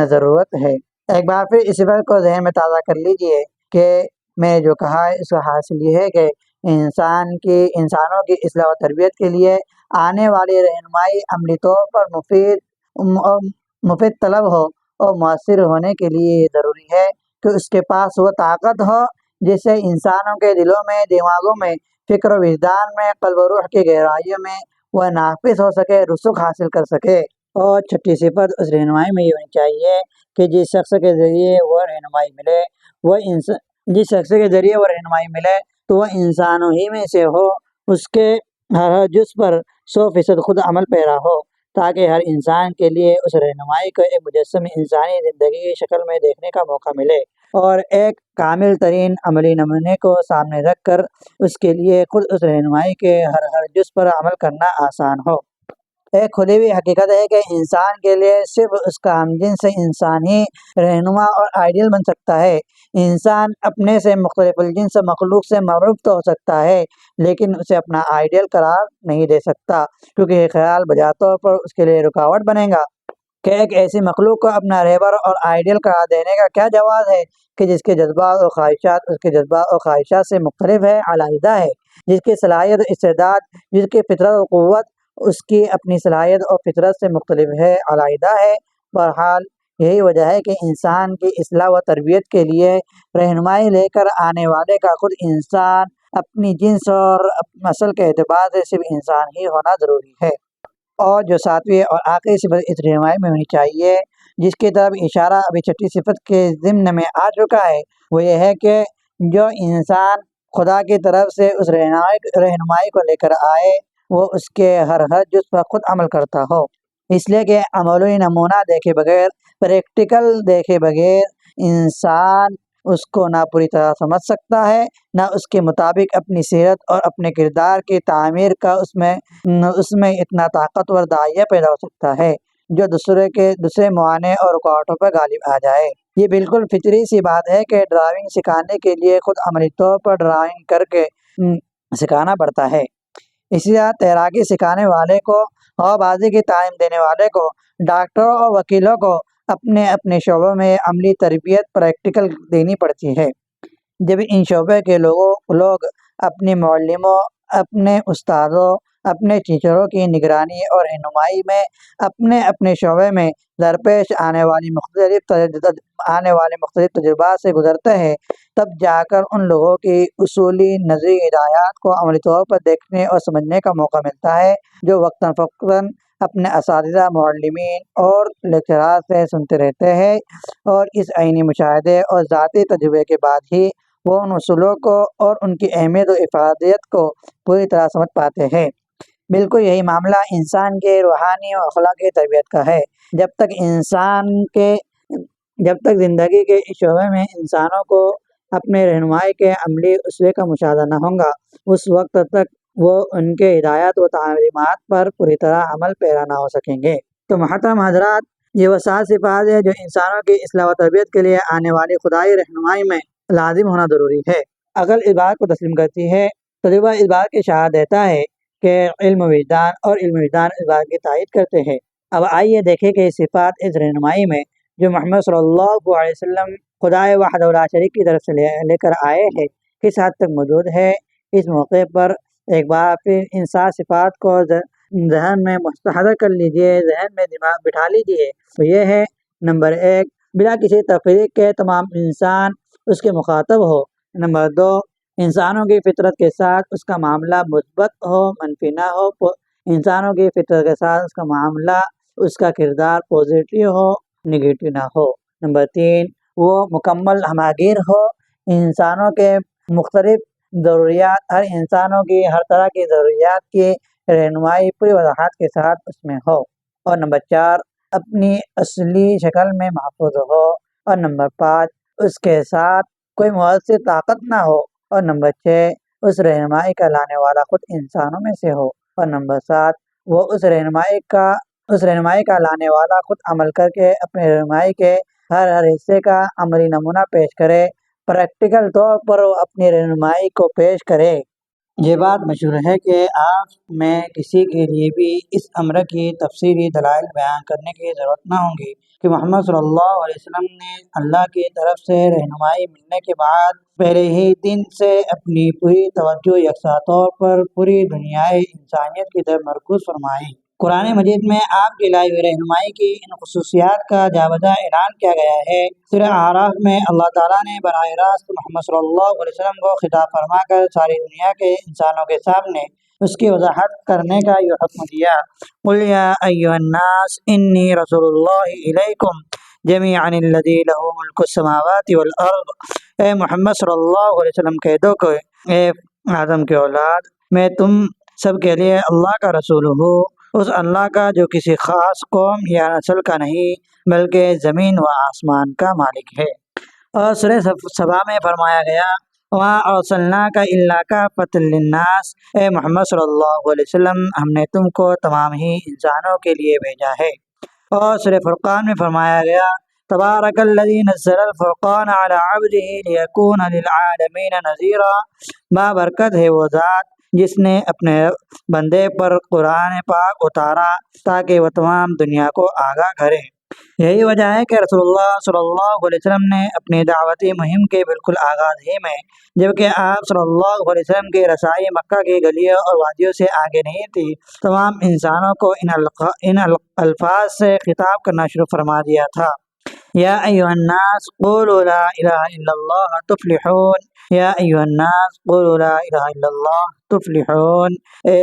ضرورت ہے۔ ایک بار پھر اسی بات کو ذہن میں تازہ کر لیجئے کہ میں نے جو کہا ہے اس کا حاصل یہ ہے کہ انسانوں کی اصلاح و تربیت کے لیے آنے والی رہنمائی عملی طور پر مفید طلب ہو اور مؤثر ہونے کے لیے یہ ضروری ہے کہ اس کے پاس وہ طاقت ہو جس سے انسانوں کے دلوں میں، دماغوں میں، فکر و وجدان میں، قلب و روح کی گہرائیوں میں وہ نافذ ہو سکے، رسوخ حاصل کر سکے۔ اور چھٹی صفت اس رہنمائی میں یہ ہونی چاہیے کہ جس شخص کے ذریعے وہ رہنمائی ملے تو وہ انسانوں ہی میں سے ہو، اس کے ہر جز پر 100% خود عمل پیرا ہو، تاکہ ہر انسان کے لیے اس رہنمائی کو ایک مجسم انسانی زندگی کی شکل میں دیکھنے کا موقع ملے اور ایک کامل ترین عملی نمونے کو سامنے رکھ کر اس کے لیے خود اس رہنمائی کے ہر جز پر عمل کرنا آسان ہو۔ ایک کھلی ہوئی حقیقت ہے کہ انسان کے لیے صرف اس کا ہم جنس انسان ہی رہنما اور آئیڈیل بن سکتا ہے۔ انسان اپنے سے مختلف الجنس مخلوق سے معروف تو ہو سکتا ہے، لیکن اسے اپنا آئیڈیل قرار نہیں دے سکتا، کیونکہ یہ خیال بجا طور پر اس کے لیے رکاوٹ بنے گا کہ ایک ایسی مخلوق کو اپنا رہبر اور آئیڈیل قرار دینے کا کیا جواز ہے کہ جس کے جذبات اور خواہشات اس کے جذبات اور خواہشات سے مختلف ہے، علیحدہ ہے، جس کی صلاحیت و استعداد، جس کی فطرت و قوت اس کی اپنی صلاحیت اور فطرت سے مختلف ہے، علیحدہ ہے۔ بہرحال یہی وجہ ہے کہ انسان کی اصلاح و تربیت کے لیے رہنمائی لے کر آنے والے کا خود انسان اپنی جنس اور نسل کے اعتبار سے صرف انسان ہی ہونا ضروری ہے۔ اور جو ساتویں اور آخری صفت اس رہنمائی میں ہونی چاہیے، جس کی طرف اشارہ ابھی چھٹی صفت کے ضمن میں آ چکا ہے، وہ یہ ہے کہ جو انسان خدا کی طرف سے اس رہنمائی کو لے کر آئے وہ اس کے ہر جز پر خود عمل کرتا ہو، اس لیے کہ عملی نمونہ دیکھے بغیر، پریکٹیکل دیکھے بغیر انسان اس کو نہ پوری طرح سمجھ سکتا ہے، نہ اس کے مطابق اپنی سیرت اور اپنے کردار کی تعمیر کا اس میں اتنا طاقتور داعیہ پیدا ہو سکتا ہے جو دوسرے معانے اور رکاوٹوں پر غالب آ جائے۔ یہ بالکل فطری سی بات ہے کہ ڈرائیونگ سکھانے کے لیے خود عملی طور پر ڈرائیونگ کر کے سکھانا پڑتا ہے۔ اسی طرح تیراکی سکھانے والے کو، ہوابازی کی تعلیم دینے والے کو، ڈاکٹروں اور وکیلوں کو اپنے اپنے شعبوں میں عملی تربیت پریکٹیکل دینی پڑتی ہے۔ جب ان شعبے کے لوگ اپنے معلموں، اپنے استادوں، اپنے ٹیچروں کی نگرانی اور رہنمائی میں اپنے اپنے شعبے میں درپیش آنے والے مختلف تجربات سے گزرتے ہیں، تب جا کر ان لوگوں کی اصولی نظری ہدایات کو عملی طور پر دیکھنے اور سمجھنے کا موقع ملتا ہے، جو وقتاً فوقتاً اپنے اساتذہ، معلمین اور لیکچرار سے سنتے رہتے ہیں، اور اس عینی مشاہدے اور ذاتی تجربے کے بعد ہی وہ ان اصولوں کو اور ان کی اہمیت و افادیت کو پوری طرح سمجھ پاتے ہیں۔ بالکل یہی معاملہ انسان کے روحانی اور اخلاقی تربیت کا ہے۔ جب تک زندگی کے اس شعبے میں انسانوں کو اپنے رہنمائی کے عملی اسوے کا مشاہدہ نہ ہوگا، اس وقت تک وہ ان کے ہدایات و تعلیمات پر پوری طرح عمل پیرا نہ ہو سکیں گے۔ تو محترم حضرات، یہ وہ 7 صفات ہے جو انسانوں کی اصلاح و تربیت کے لیے آنے والی خدائی رہنمائی میں لازم ہونا ضروری ہے۔ عقل اس بات کو تسلیم کرتی ہے، تجربہ اس بات کی شہادت دیتا ہے کہ علم وجدان اس بات کی تائید کرتے ہیں۔ اب آئیے دیکھیں کہ یہ صفات اس رہنمائی میں جو محمد صلی اللہ علیہ وسلم خدائے وحدہ لا شریک کی طرف سے لے کر آئے ہیں کس حد تک موجود ہے۔ اس موقع پر ایک بار پھر ان 7 صفات کو ذہن میں مستحضر کر لیجئے، ذہن میں دماغ بٹھا لیجئے۔ تو یہ ہے: نمبر 1، بلا کسی تفریق کے تمام انسان اس کے مخاطب ہو۔ نمبر 2، انسانوں کی فطرت کے ساتھ اس کا معاملہ مثبت ہو، منفی نہ ہو۔ انسانوں کی فطرت کے ساتھ اس کا معاملہ، اس کا کردار پازیٹیو ہو، نگیٹو نہ ہو۔ نمبر 3، وہ مکمل ہمہ گیر ہو، انسانوں کے مختلف ضروریات ہر انسانوں کی ہر طرح کی ضروریات کی رہنمائی پوری وضاحت کے ساتھ اس میں ہو۔ اور نمبر 4 اپنی اصلی شکل میں محفوظ ہو۔ اور نمبر 5 اس کے ساتھ کوئی مؤثر طاقت نہ ہو۔ اور نمبر 6 اس رہنمائی کا لانے والا خود انسانوں میں سے ہو۔ اور نمبر 7 وہ اس رہنمائی کا لانے والا خود عمل کر کے اپنے رہنمائی کے ہر حصے کا عملی نمونہ پیش کرے، پریکٹیکل طور پر وہ اپنی رہنمائی کو پیش کرے۔ یہ بات مشہور ہے کہ آپ میں کسی کے لیے بھی اس امر کی تفصیلی دلائل بیان کرنے کی ضرورت نہ ہوگی کہ محمد صلی اللہ علیہ وسلم نے اللہ کی طرف سے رہنمائی ملنے کے بعد پہلے ہی دن سے اپنی پوری توجہ یکساں طور پر پوری دنیائے انسانیت کی طرف مرکوز فرمائی۔ قرآن مجید میں آپ کی لائی ہوئی رہنمائی کی ان خصوصیات کا جاویدہ اعلان کیا گیا ہے۔ سورہ اعراف میں اللہ تعالیٰ نے براہ راست محمد صلی اللہ علیہ وسلم کو خطاب فرما کر ساری دنیا کے انسانوں کے سامنے اس کی وضاحت کرنے کا یہ حکم دیا۔ قُلْ يَا أَيُّهَا النَّاسُ إِنِّي رَسُولُ اللَّهِ إِلَيْكُمْ جَمِيعًا الَّذِي لَهُ مُلْكُ السَّمَاوَاتِ وَالْأَرْضِ۔ اے محمد صلی اللہ علیہ وسلم کہہ دو کہ اے آدم کے اولاد، میں تم سب کے لیے اللہ کا رسول ہوں، اس اللہ کا جو کسی خاص قوم یا نسل کا نہیں بلکہ زمین و آسمان کا مالک ہے۔ اور سورہ سبا میں فرمایا گیا وَمَا أَرْسَلْنَاكَ إِلَّا كَافَّةً لِلنَّاسِ۔ اے محمد صلی اللہ علیہ وسلم، ہم نے تم کو تمام ہی انسانوں کے لیے بھیجا ہے۔ اور سورہ فرقان میں فرمایا گیا تبارک الذی نزل الفرقان علی عبدہ لیکون للعالمین نذیرا۔ بابرکت ہے وہ ذات جس نے اپنے بندے پر قرآن پاک اتارا تاکہ وہ تمام دنیا کو آگاہ کرے۔ یہی وجہ ہے کہ رسول اللہ صلی اللہ علیہ وسلم نے اپنی دعوتی مہم کے بالکل آغاز ہی میں، جبکہ آپ صلی اللہ علیہ وسلم کی رسائی مکہ کی گلیوں اور وادیوں سے آگے نہیں تھی، تمام انسانوں کو ان الفاظ سے خطاب کرنا شروع فرما دیا تھا۔ یا ایھا الناس قولوا لا الہ الا اللہ تفلحون۔ یا ایھا الناس قولوا لا الہ الا اللہ تفلحون۔ اے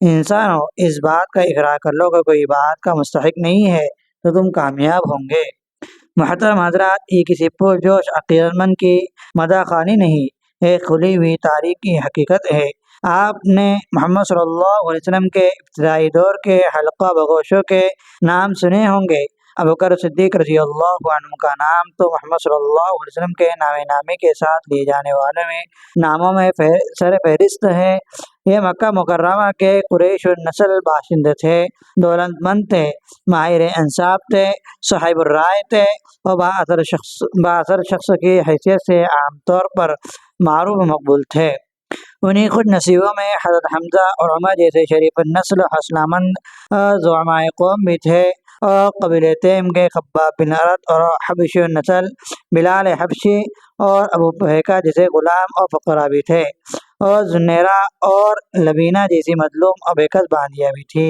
انسانوں، اس بات کا اقرار کر لو کہ کوئی بات کا مستحق نہیں ہے تو تم کامیاب ہوں گے۔ محترم حضرات، یہ کسی پرجوش عقیدت مند کی مداح خوانی نہیں، ایک کھلی ہوئی تاریخ کی حقیقت ہے۔ آپ نے محمد صلی اللہ علیہ وسلم کے ابتدائی دور کے حلقہ بگوشوں کے نام سنے ہوں گے۔ ابوبکر صدیق رضی اللہ عنہ کا نام تو محمد صلی اللہ علیہ وسلم کے نام نامی کے ساتھ لیے جانے والے ناموں میں سر فہرست ہے۔ یہ مکہ مکرمہ کے قریش النسل باشندے تھے، دولت مند تھے، ماہر انصاف تھے، صاحب الرائے تھے اور بااثر شخص کی حیثیت سے عام طور پر معروف و مقبول تھے۔ انہی خوش نصیبوں میں حضرت حمزہ اور عمر جیسے شریف النسل حوصلہ مند زعماء قوم بھی تھے، اور قبیلہ تیم کے خباب بن ارت اور حبشی النسل بلال حبشی اور ابو بحیکہ جیسے غلام اور فقراء بھی تھے، اور زنیرہ اور لبینہ جیسی مظلوم اور بےکس باندیاں بھی تھی۔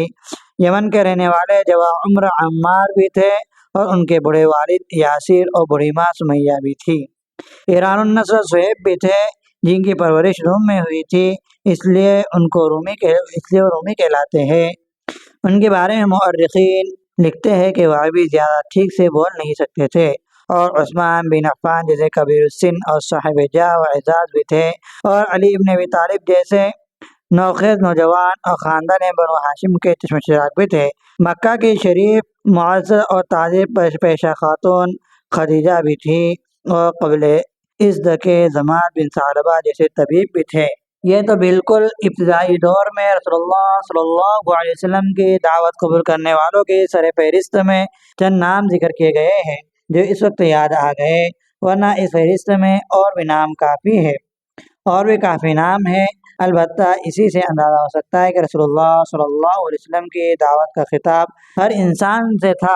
یمن کے رہنے والے جوان عمر عمار بھی تھے، اور ان کے بڑے والد یاسر اور بڑی ماں سمیہ بھی تھی۔ ایران النسل صہیب بھی تھے، جن کی پرورش روم میں ہوئی تھی، اس لیے وہ رومی کہلاتے ہیں۔ ان کے بارے میں مورخین لکھتے ہیں کہ وہ عربی زیادہ ٹھیک سے بول نہیں سکتے تھے، اور عثمان بن عفان جیسے کبیر السن اور صاحب جاہ و اعزاز بھی تھے، اور علی ابن ابی طالب جیسے نوخیز نوجوان اور خاندان بنو ہاشم کے چشم چراغ بھی تھے۔ مکہ کی شریف، معزز اور تعظیم پیشہ خاتون خدیجہ بھی تھی، اور قبل ازد کے ضماد بن ثعلبہ جیسے طبیب بھی تھے۔ یہ تو بالکل ابتدائی دور میں رسول اللہ صلی اللہ علیہ وسلم کی دعوت قبول کرنے والوں کی سر فہرست میں چند نام ذکر کیے گئے ہیں جو اس وقت یاد آ گئے، ورنہ اس فہرست میں اور بھی نام کافی ہے، اور بھی کافی نام ہے۔ البتہ اسی سے اندازہ ہو سکتا ہے کہ رسول اللہ صلی اللہ علیہ وسلم کی دعوت کا خطاب ہر انسان سے تھا۔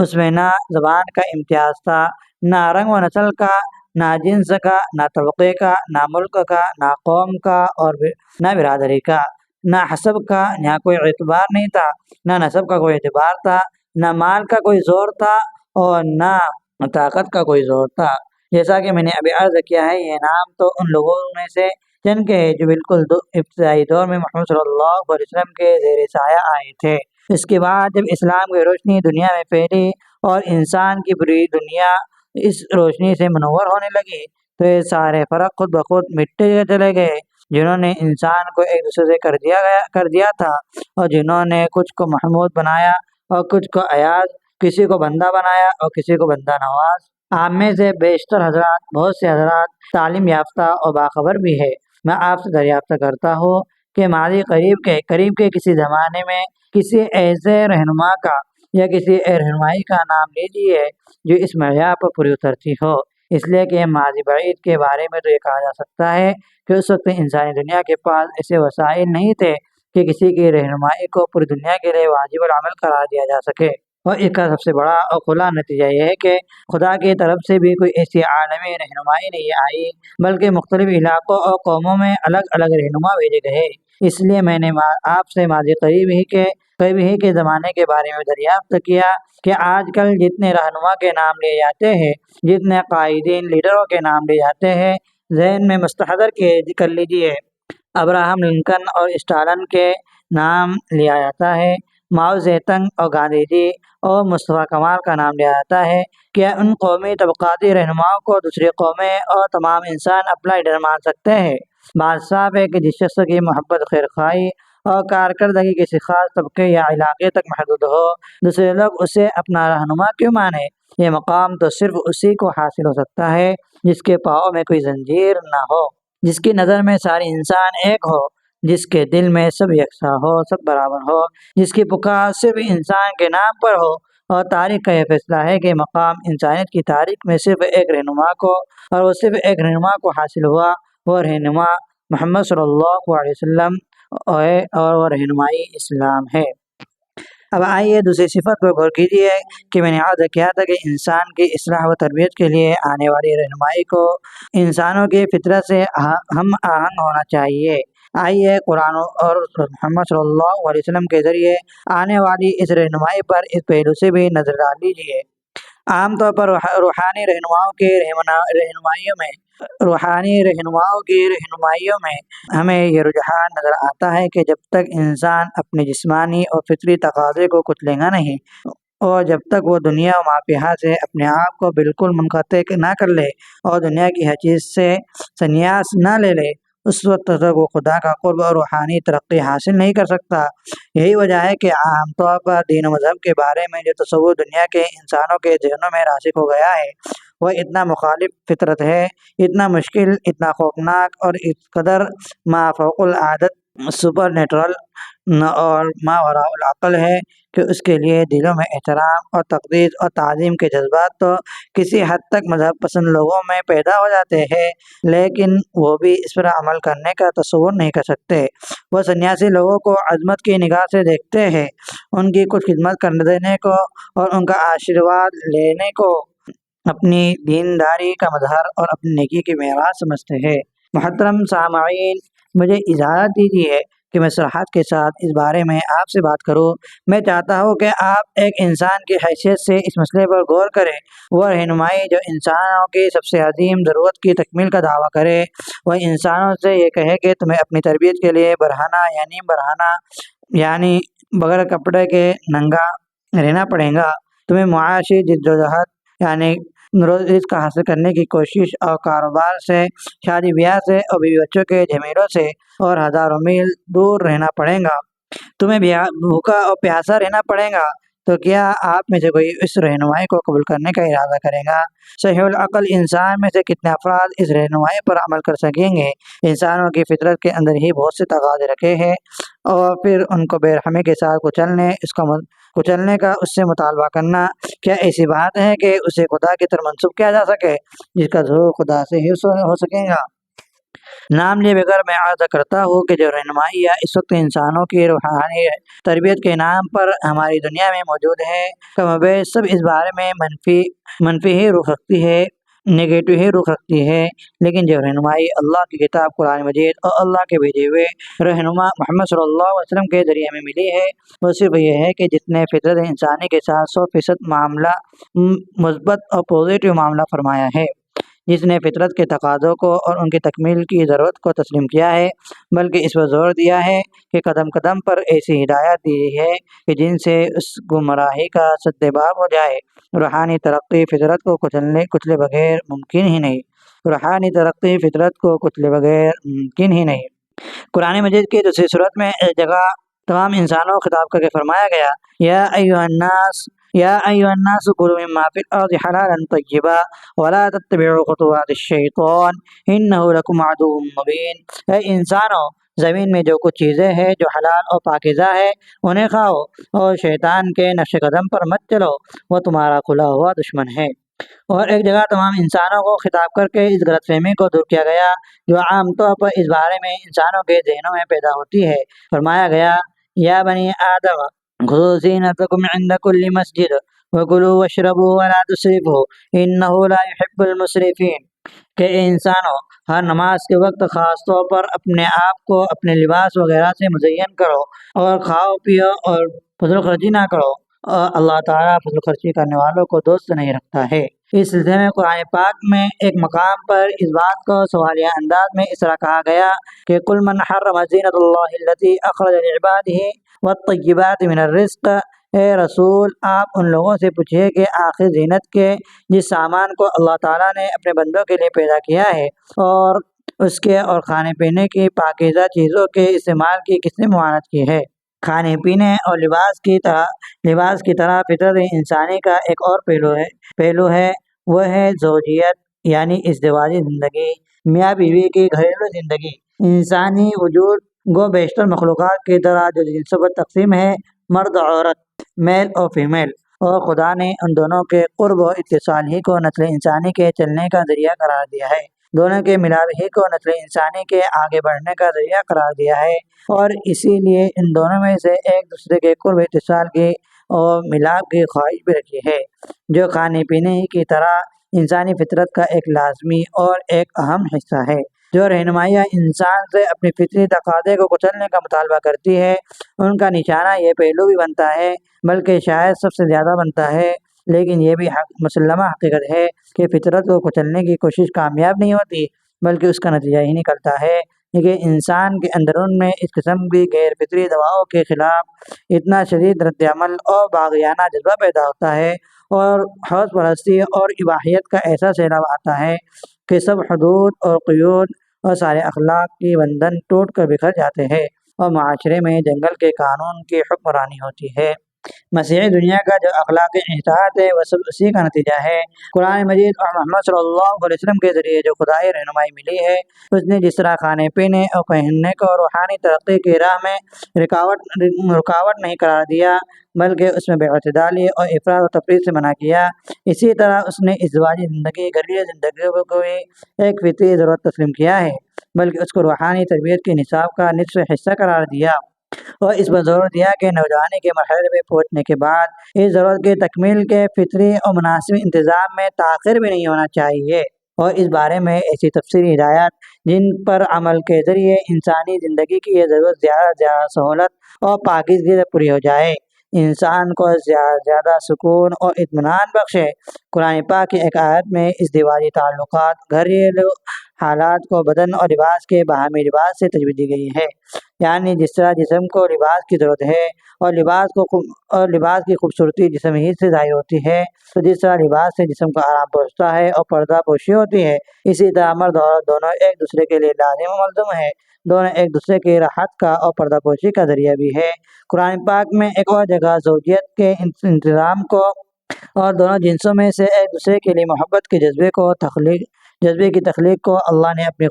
اس میں نہ زبان کا امتیاز تھا، نہ رنگ و نسل کا، نہ جنس کا، نہ طبقے کا، نہ ملک کا، نہ قوم کا، اور نہ برادری کا، نہ حسب کا، یہاں کوئی اعتبار نہیں تھا، نہ نسب کا کوئی اعتبار تھا، نہ مال کا کوئی زور تھا، اور نہ طاقت کا کوئی زور تھا۔ جیسا کہ میں نے ابھی عرض کیا ہے، یہ نام تو ان لوگوں میں سے چند کے ہیں جو بالکل ابتدائی دور میں محمد صلی اللہ علیہ وسلم کے زیر سایہ آئے تھے۔ اس کے بعد جب اسلام کی روشنی دنیا میں پھیلی اور انسان کی پوری دنیا اس روشنی سے منور ہونے لگی، تو یہ سارے فرق خود بخود مٹتے چلے گئے، جنہوں نے انسان کو ایک دوسرے سے کر دیا تھا، اور جنہوں نے کچھ کو محمود بنایا اور کچھ کو ایاز، کسی کو بندہ بنایا اور کسی کو بندہ نواز۔ آپ میں سے بیشتر حضرات، بہت سے حضرات تعلیم یافتہ اور باخبر بھی ہے۔ میں آپ سے دریافت کرتا ہوں کہ ماضی قریب کے کسی زمانے میں کسی ایسے رہنما کا یا کسی رہنمائی کا نام لیجیے جو اس معیار پر پوری اترتی ہو۔ اس لیے کہ ماضی بعید کے بارے میں تو یہ کہا جا سکتا ہے کہ اس وقت انسانی دنیا کے پاس ایسے وسائل نہیں تھے کہ کسی کی رہنمائی کو پوری دنیا کے لیے واجب العمل قرار دیا جا سکے۔ اور اس کا سب سے بڑا اور کھلا نتیجہ یہ ہے کہ خدا کی طرف سے بھی کوئی ایسی عالمی رہنمائی نہیں آئی، بلکہ مختلف علاقوں اور قوموں میں الگ الگ رہنما بھیجے گئے۔ اس لیے میں نے آپ سے ماضی قریب ہی کے زمانے کے بارے میں دریافت کیا کہ آج کل جتنے رہنما کے نام لیے جاتے ہیں، جتنے قائدین لیڈروں کے نام لیے جاتے ہیں، ذہن میں مستحضر کر لیجئے۔ ابراہم لنکن اور اسٹالن کے نام لیا جاتا ہے، ماؤ زیتنگ اور گاندھی جی اور مصطفیٰ کمال کا نام لیا جاتا ہے۔ کیا ان قومی طبقاتی رہنماؤں کو دوسری قومیں اور تمام انسان اپنا لیڈر مان سکتے ہیں؟ بات صاف ہے کہ جس شخص کی محبت خیرخواہی اور کارکردگی کسی خاص طبقے یا علاقے تک محدود ہو، دوسرے لوگ اسے اپنا رہنما کیوں مانیں؟ یہ مقام تو صرف اسی کو حاصل ہو سکتا ہے جس کے پاؤں میں کوئی زنجیر نہ ہو، جس کی نظر میں سارے انسان ایک ہو، جس کے دل میں سب یکساں ہو، سب برابر ہو، جس کی پکار صرف انسان کے نام پر ہو۔ اور تاریخ کا یہ فیصلہ ہے کہ مقام انسانیت کی تاریخ میں صرف ایک رہنما کو، اور وہ صرف ایک رہنما کو حاصل ہوا، وہ رہنما محمد صلی اللہ علیہ وسلم اور وہ رہنمائی اسلام ہے۔ اب آئیے دوسری صفت پر غور کیجیے کہ میں نے عرض کیا تھا کہ انسان کی اصلاح و تربیت کے لیے آنے والی رہنمائی کو انسانوں کی فطرت سے ہم آہنگ ہونا چاہیے۔ آئیے قرآن اور محمد صلی اللہ علیہ وسلم کے ذریعے آنے والی اس رہنمائی پر اس پہلو سے بھی نظر ڈال لیجیے۔ عام طور پر روحانی رہنمائیوں میں ہمیں یہ رجحان نظر آتا ہے کہ جب تک انسان اپنے جسمانی اور فطری تقاضے کو کچلے گا نہیں، اور جب تک وہ دنیا و مافیہا سے اپنے آپ کو بالکل منقطع نہ کر لے اور دنیا کی ہر چیز سے سنیاس نہ لے لے، اس وقت تک وہ خدا کا قرب اور روحانی ترقی حاصل نہیں کر سکتا۔ یہی وجہ ہے کہ عام طور پر دین و مذہب کے بارے میں جو تصور دنیا کے انسانوں کے ذہنوں میں راسخ ہو گیا ہے، وہ اتنا مخالف فطرت ہے، اتنا مشکل، اتنا خوفناک اور اس قدر ما فوق العادت سپر نیچرل اور ما وراء العقل ہے کہ اس کے لیے دلوں میں احترام اور تقدیس اور تعظیم کے جذبات تو کسی حد تک مذہب پسند لوگوں میں پیدا ہو جاتے ہیں، لیکن وہ بھی اس پر عمل کرنے کا تصور نہیں کر سکتے۔ وہ سنیاسی لوگوں کو عظمت کی نگاہ سے دیکھتے ہیں، ان کی کچھ خدمت کرنے دینے کو اور ان کا آشیرواد لینے کو اپنی دینداری کا مظہر اور اپنی نیکی کی معیار سمجھتے ہیں۔ محترم سامعین، مجھے اجازت دیجیے کہ میں صراحت کے ساتھ اس بارے میں آپ سے بات کروں۔ میں چاہتا ہوں کہ آپ ایک انسان کی حیثیت سے اس مسئلے پر غور کریں۔ وہ رہنمائی جو انسانوں کی سب سے عظیم ضرورت کی تکمیل کا دعویٰ کرے، وہ انسانوں سے یہ کہے کہ تمہیں اپنی تربیت کے لیے برہنہ یا نیم برہنہ، یعنی بغیر کپڑے کے ننگا رہنا پڑے گا۔ تمہیں معاشی جدوجہد، یعنی روز رزق حاصل کرنے کی کوشش اور کاروبار سے، شادی بیاہ سے اور بیوی بچوں کے جھمیلوں سے اور ہزاروں میل دور رہنا پڑے گا۔ تمہیں بھوکا اور پیاسا رہنا پڑے گا۔ تو کیا آپ میں سے کوئی اس رہنمائی کو قبول کرنے کا ارادہ کرے گا؟ صحیح العقل انسان میں سے کتنے افراد اس رہنمائی پر عمل کر سکیں گے؟ انسانوں کی فطرت کے اندر ہی بہت سے تقاضے رکھے ہیں، اور پھر ان کو بے رحمی کے ساتھ کچلنے کا اس سے مطالبہ کرنا، کیا ایسی بات ہے کہ اسے خدا کی طرف منسوب کیا جا سکے جس کا ظہور خدا سے ہی ہو سکے گا؟ نام لیے بغیر میں عرض کرتا ہوں کہ جو رہنمائیاں اس وقت انسانوں کی روحانی تربیت کے نام پر ہماری دنیا میں موجود ہے، کم و بیش سب اس بارے میں منفی ہی رخ رکھتی ہے، نگیٹو ہی رخ رکھتی ہے۔ لیکن جو رہنمائی اللہ کی کتاب قرآن مجید اور اللہ کے بھیجے ہوئے رہنما محمد صلی اللہ علیہ وسلم کے ذریعے میں ملی ہے، وہ صرف یہ ہے کہ جس نے فطرت انسانی کے ساتھ 100% معاملہ مثبت اور پازیٹیو معاملہ فرمایا ہے، جس نے فطرت کے تقاضوں کو اور ان کی تکمیل کی ضرورت کو تسلیم کیا ہے، بلکہ اس پر زور دیا ہے کہ قدم قدم پر ایسی ہدایات دی ہے کہ جن سے اس گمراہی کا سدباب ہو جائے۔ روحانی ترقی فطرت کو کچلے بغیر ممکن ہی نہیں۔ روحانی ترقی فطرت کو کتلے بغیر ممکن ہی نہیں۔ قرآن مجید کی دوسری صورت میں ایک جگہ تمام انسانوں کو خطاب کر کے فرمایا گیا، یا ایھا الناس کلوا مما فی الارض حلالا طیبا ولا تتبعوا خطوات الشیطان انہ لکم عدو مبین۔ اے انسانوں، زمین میں جو کچھ چیزیں ہیں جو حلال اور پاکیزہ ہے انہیں کھاؤ، اور شیطان کے نقش قدم پر مت چلو، وہ تمہارا کھلا ہوا دشمن ہے۔ اور ایک جگہ تمام انسانوں کو خطاب کر کے اس غلط فہمی کو دور کیا گیا جو عام طور پر اس بارے میں انسانوں کے ذہنوں میں پیدا ہوتی ہے۔ فرمایا گیا، یا بنی آدم خذوا زینتکم عند کل مسجد وکلوا واشربوا ولا تسرفوا انہ لا یحب المسرفین، کہ اے انسانوں، ہر نماز کے وقت خاص طور پر اپنے آپ کو اپنے لباس وغیرہ سے مزین کرو، اور کھاؤ پیو اور فضول خرچی نہ کرو، اور اللہ تعالیٰ فضول خرچی کرنے والوں کو دوست نہیں رکھتا ہے۔ اس سلسلے میں قرآن پاک میں ایک مقام پر اس بات کو سوالیہ انداز میں اس طرح کہا گیا کہ قل من حرم زینت اللہ التی اخرج لعبادہ والطیبات من الرزق، اے رسول آپ ان لوگوں سے پوچھئے کہ آخر زینت کے جس سامان کو اللہ تعالیٰ نے اپنے بندوں کے لیے پیدا کیا ہے اور اس کے اور کھانے پینے کی پاکیزہ چیزوں کے استعمال کی کس نے ممانعت کی ہے۔ کھانے پینے اور لباس کی طرح فطرت انسانی کا ایک اور پہلو ہے، وہ ہے زوجیت، یعنی ازدواجی زندگی، میاں بیوی کی گھریلو زندگی۔ انسانی وجود گو بیشتر مخلوقات کی طرح جو جنسوں پر تقسیم ہے، مرد اور عورت، میل اور فیمیل، اور خدا نے ان دونوں کے قرب و اتصال ہی کو نسل انسانی کے چلنے کا ذریعہ قرار دیا ہے، دونوں کے ملاپ ہی کو نسل انسانی کے آگے بڑھنے کا ذریعہ قرار دیا ہے، اور اسی لیے ان دونوں میں سے ایک دوسرے کے قرب اتصال کی اور ملاپ کی خواہش بھی رکھی ہے، جو کھانے پینے ہی کی طرح انسانی فطرت کا ایک لازمی اور ایک اہم حصہ ہے۔ جو رہنمائیاں انسان سے اپنی فطری تقاضے کو کچلنے کا مطالبہ کرتی ہے، ان کا نشانہ یہ پہلو بھی بنتا ہے، بلکہ شاید سب سے زیادہ بنتا ہے، لیکن یہ بھی مسلمہ حقیقت ہے کہ فطرت کو کچلنے کی کوشش کامیاب نہیں ہوتی، بلکہ اس کا نتیجہ ہی نکلتا ہے کہ انسان کے اندرون میں اس قسم کی غیر فطری دواؤں کے خلاف اتنا شدید رد عمل اور باغیانہ جذبہ پیدا ہوتا ہے، اور حوث پرستی اور اباحیت کا ایسا سیلاب آتا ہے کہ سب حدود اور قیود اور سارے اخلاق کی بندھن ٹوٹ کر بکھر جاتے ہیں، اور معاشرے میں جنگل کے قانون کی حکمرانی ہوتی ہے۔ مسیحی دنیا کا جو اخلاقی انحطاط ہے وہ سب اسی کا نتیجہ ہے۔ قرآن مجید اور محمد صلی اللہ علیہ وسلم کے ذریعے جو خدائی رہنمائی ملی ہے، اس نے جس طرح کھانے پینے اور پہننے کو روحانی ترقی کی راہ میں رکاوٹ نہیں قرار دیا، بلکہ اس میں بے اعتدالی اور افراط و تفریط سے منع کیا، اسی طرح اس نے ازدواجی زندگی، گھریلو زندگی کو بھی ایک فطری ضرورت تسلیم کیا ہے، بلکہ اس کو روحانی تربیت کے نصاب کا نصف حصہ قرار دیا، اور اس پر زور دیا کہ نوجوانی کے مرحلے پہ پہنچنے کے بعد اس ضرورت کی تکمیل کے فطری اور مناسب انتظام میں تاخیر بھی نہیں ہونا چاہیے، اور اس بارے میں ایسی تفصیلی ہدایات جن پر عمل کے ذریعے انسانی زندگی کی یہ ضرورت زیادہ سے زیادہ سہولت اور پاکیزگی سے پوری ہو جائے، انسان کو زیادہ سے زیادہ سکون اور اطمینان بخشے۔ قرآن پاک کی ایک آیت میں ازدواجی تعلقات، گھریلو حالات کو بدن اور لباس کے باہمی لباس سے تشبیہ دی گئی ہے، یعنی جس طرح جسم کو لباس کی ضرورت ہے اور لباس کی خوبصورتی جسم ہی سے ظاہر ہوتی ہے، تو جس طرح لباس سے جسم کو آرام پہنچتا ہے اور پردہ پوشی ہوتی ہے، اسی طرح مرد اور عورت دونوں ایک دوسرے کے لیے لازم و ملزوم ہے، دونوں ایک دوسرے کی راحت کا اور پردہ پوشی کا ذریعہ بھی ہے۔ قرآن پاک میں ایک اور جگہ زوجیت کے انتظام کو اور دونوں جنسوں میں سے ایک دوسرے کے لیے محبت کے جذبے کی تخلیق کو اللہ نے اپنی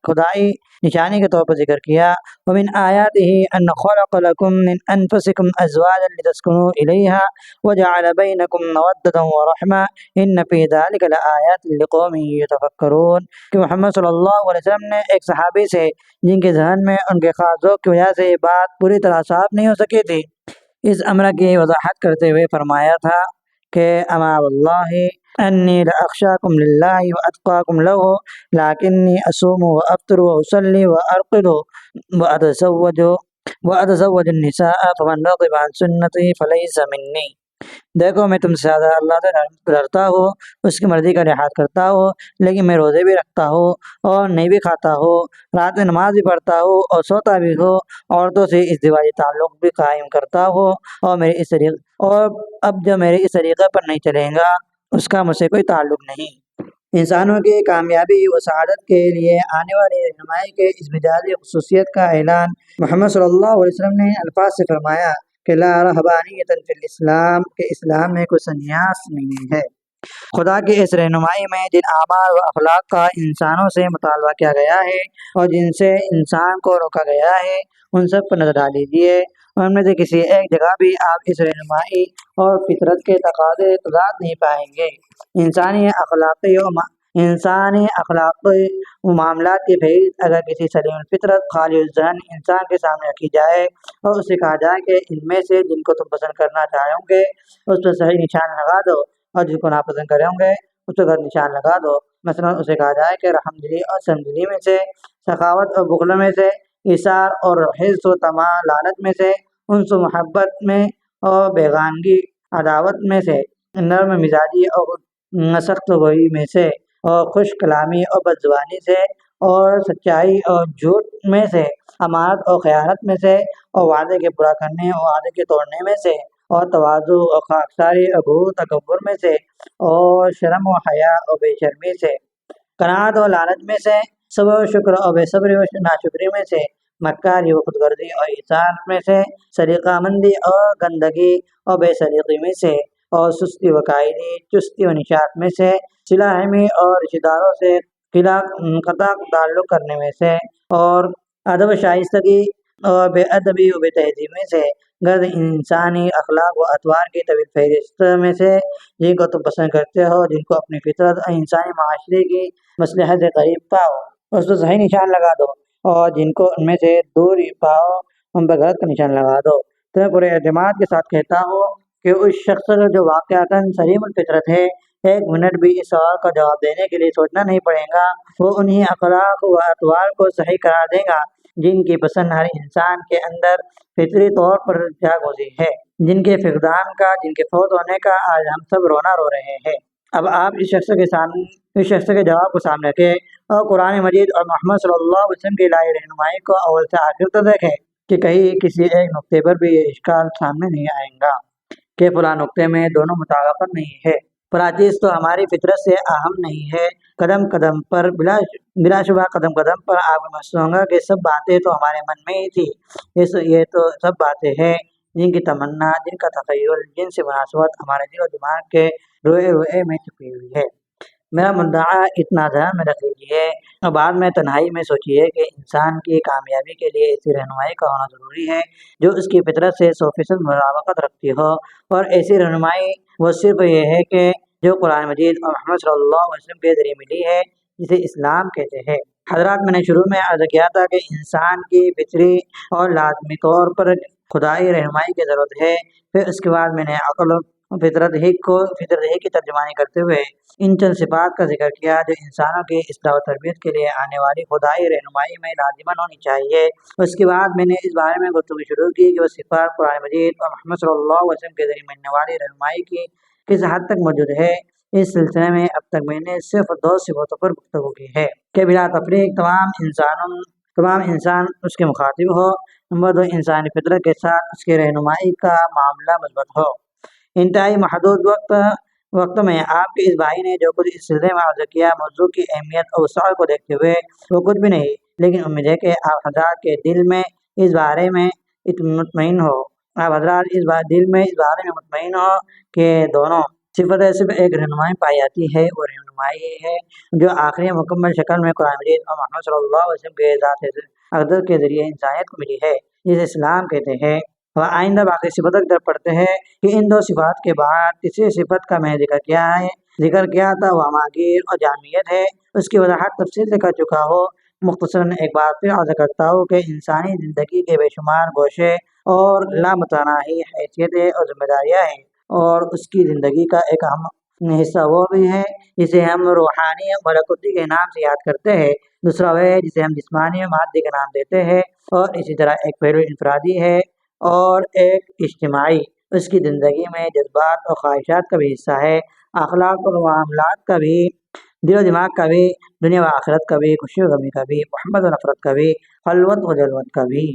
خدائی نشانی کے طور پر ذکر کیا۔ وَمِنْ آيَاتِهِ أَنْ خَلَقَ لَكُم مِّنْ أَنفُسِكُمْ أَزْوَاجًا لِتَسْكُنُوا إِلَيْهَا وَجَعَلَ بَيْنَكُم مَّوَدَّةً وَرَحْمَةً إِنَّ فِي ذَلِكَ لَآيَاتٍ لِقَوْمٍ يَتَفَكَّرُونَ، کہ محمد صلی اللہ علیہ وسلم نے ایک صحابی سے جن کے ذہن میں ان کے خاص ذوق کی وجہ سے یہ بات پوری طرح صاف نہیں ہو سکی تھی، اس امر کی وضاحت کرتے ہوئے فرمایا تھا کہ اما واللہ انی لاخشاکم للہ واتقاکم لہ لکنی اصوم وافطر واصلی واتزوج النساء فمن رغب عن سنتی فلیس منی۔ دیکھو، میں تم سے زیادہ اللہ سے ڈرتا ہوں، اس کی مرضی کا لحاظ کرتا ہوں، لیکن میں روزے بھی رکھتا ہوں اور نہیں بھی کھاتا ہوں، رات میں نماز بھی پڑھتا ہوں اور سوتا بھی ہوں، عورتوں سے ازدواجی تعلق بھی قائم کرتا ہوں، اور اب جو میرے اس طریقے پر نہیں چلے گا اس کا مجھ سے کوئی تعلق نہیں۔ انسانوں کی کامیابی و سعادت کے لیے آنے والی رہنمائی کے اس مزاجی خصوصیت کا اعلان محمد صلی اللہ علیہ وسلم نے الفاظ سے فرمایا کہ لا رہبانیۃ فی الاسلام، کہ اسلام میں کوئی سنیاس نہیں ہے۔ خدا کی اس رہنمائی میں جن اعمال و اخلاق کا انسانوں سے مطالبہ کیا گیا ہے اور جن سے انسان کو روکا گیا ہے، ان سب پر نظر ڈال لیجیے۔ ان میں سے کسی ایک جگہ بھی آپ اس رہنمائی اور فطرت کے تقاضے تضاد نہیں پائیں گے۔ انسانی اخلاقی و معاملات کی فہرست اگر کسی سلیم الفطرت خالی الذہن انسان کے سامنے رکھی جائے اور اسے کہا جائے کہ ان میں سے جن کو تم پسند کرنا چاہو گے اس پر صحیح نشان لگا دو اور جن کو ناپسند کریں گے اس پر غلط نشان لگا دو۔ مثلا اسے کہا جائے کہ رحم دلی اور سنجیدگی میں سے، سخاوت اور بخل میں سے، ایثار اور حرص و طمع لالچ میں سے، انس و محبت میں اور بیگانگی عداوت میں سے، نرم مزاجی اور سخت روی میں سے، اور خوش کلامی اور بدزبانی سے، اور سچائی اور جھوٹ میں سے، امانت اور خیانت میں سے، اور وعدے کے پورا کرنے اور وعدے کے توڑنے میں سے، اور تواضع اور خاکساری اور غرور تکبر میں سے، اور شرم و حیا اور بے شرمی سے، قناعت اور لالچ میں سے، صبر و شکر اور بے صبری و ناشکری میں سے، مکاری و خود غرضی اور ایثار میں سے، سلیقہ مندی اور گندگی اور بے سلیقی میں سے، اور سستی و کائلی، چستی و نشاط میں سے، صلہ رحمی اور رشتہ داروں سے قطع تعلق کرنے میں سے، اور ادب و شائستگی اور بے ادبی و بے تہذیب میں سے، غرض انسانی اخلاق و اطوار کی طویل فہرست میں سے جن کو تم پسند کرتے ہو، جن کو اپنی فطرت اور انسانی معاشرے کی مصلحت سے قریب پاؤ اس پر صحیح نشان لگا دو، اور جن کو ان میں سے دور پاؤ ان پر غلط کا نشان لگا دو۔ تو میں پورے اعتماد کے ساتھ کہتا ہوں کہ اس شخص کو جو واقعتاً سلیم الفطرت ہے، ایک منٹ بھی اس سوال کا جواب دینے کے لیے سوچنا نہیں پڑے گا، وہ انہی اخلاق و اطوار کو صحیح قرار دے گا جن کی پسند ہر انسان کے اندر فطری طور پر جاگزی ہے، جن کے فقدان کا، جن کے فوت ہونے کا آج ہم سب رونا رو رہے ہیں۔ اب آپ اس شخص کے جواب کو سامنے رکھیں اور قرآن مجید اور محمد صلی اللہ علیہ وسلم کی الہی رہنمائی کو اول سے آخر تک دیکھیں کہ کہیں کسی ایک نقطے پر بھی یہ اشکال سامنے نہیں آئے گا کہ فلاں نقطے میں دونوں مطابقت نہیں ہے، فلاں چیز تو ہماری فطرت سے اہم نہیں ہے۔ قدم قدم پر بلا شبہ قدم قدم پر آپ کو محسوس ہوگا کہ سب باتیں تو ہمارے من میں ہی تھی، یہ تو سب باتیں ہیں جن کی تمنا، جن کا تخیل، جن سے مناسبت ہمارے دل و دماغ کے روئے ہوئے میں چھپی ہوئی ہے۔ میرا مدعا اتنا ذہن میں رکھ لیجیے اور بعد میں تنہائی میں سوچیے کہ انسان کی کامیابی کے لیے ایسی رہنمائی کا ہونا ضروری ہے جو اس کی فطرت سے 100% مطابقت رکھتی ہو، اور ایسی رہنمائی وہ صرف یہ ہے کہ جو قرآن مجید اور محمد صلی اللہ علیہ وسلم کے ذریعے ملی ہے، جسے اسلام کہتے ہیں۔ حضرات، میں نے شروع میں عرض کیا تھا کہ انسان کی فطری اور لازمی طور پر خدائی رہنمائی کی ضرورت ہے، پھر اس کے بعد میں نے عقل فطرت ہی کی ترجمانی کرتے ہوئے ان چند صفات کا ذکر کیا جو انسانوں کی اصلاح و تربیت کے لیے آنے والی خدائی رہنمائی میں لازماً ہونی چاہیے۔ اس کے بعد میں نے اس بارے میں گفتگو شروع کی کہ وہ صفات قرآن مجید اور محمد صلی اللہ علیہ وسلم کے ذریعے ملنے والی رہنمائی کی کس حد تک موجود ہے۔ اس سلسلے میں اب تک میں نے صرف 2 صفتوں پر گفتگو کی ہے کہ بلا تفریق تمام انسان اس کے مخاطب ہو۔ نمبر 2، انسانی فطرت کے ساتھ اس کی رہنمائی کا معاملہ مثبت ہو۔ انتہائی محدود وقت میں آپ کے اس بھائی نے جو کچھ اس سلسلے میں عرض کیا، موضوع کی اہمیت اور وسعت کو دیکھتے ہوئے وہ کچھ بھی نہیں، لیکن امید ہے کہ آپ حضرات کے دل میں اس بارے میں مطمئن ہو کہ دونوں صفتیں صرف ایک رہنمائی پائی جاتی ہے، وہ رہنمائی ہے جو آخری مکمل شکل میں قرآن مجید اور محمد صلی اللہ علیہ وسلم کے ذات اقدس کے ذریعے انسانیت کو ملی ہے، جسے اسلام کہتے ہیں۔ اور آئندہ باقی صفتوں کی طرف پڑھتے ہیں کہ ان 2 صفات کے بعد تیسری صفت کا میں ذکر کیا تھا، وہ ہماگیر اور جامعیت ہے۔ اس کی وضاحت تفصیل سے کر چکا ہوں۔ مختصراً ایک بار پھر عرض کرتا ہوں کہ انسانی زندگی کے بے شمار گوشے اور لامتناہی حیثیتیں اور ذمہ داریاں ہیں، اور اس کی زندگی کا ایک اہم حصہ وہ بھی ہے جسے ہم روحانی اور ملکوتی کے نام سے یاد کرتے ہیں، دوسرا وہ ہے جسے ہم جسمانی اور مادی کے نام دیتے ہیں، اور اسی طرح ایک پہلو انفرادی ہے اور ایک اجتماعی۔ اس کی زندگی میں جذبات اور خواہشات کا بھی حصہ ہے، اخلاق اور معاملات کا بھی، دل و دماغ کا بھی، دنیا و آخرت کا بھی، خوشی و غمی کا بھی، محبت و نفرت کا بھی، خلوت و جلوت کا بھی۔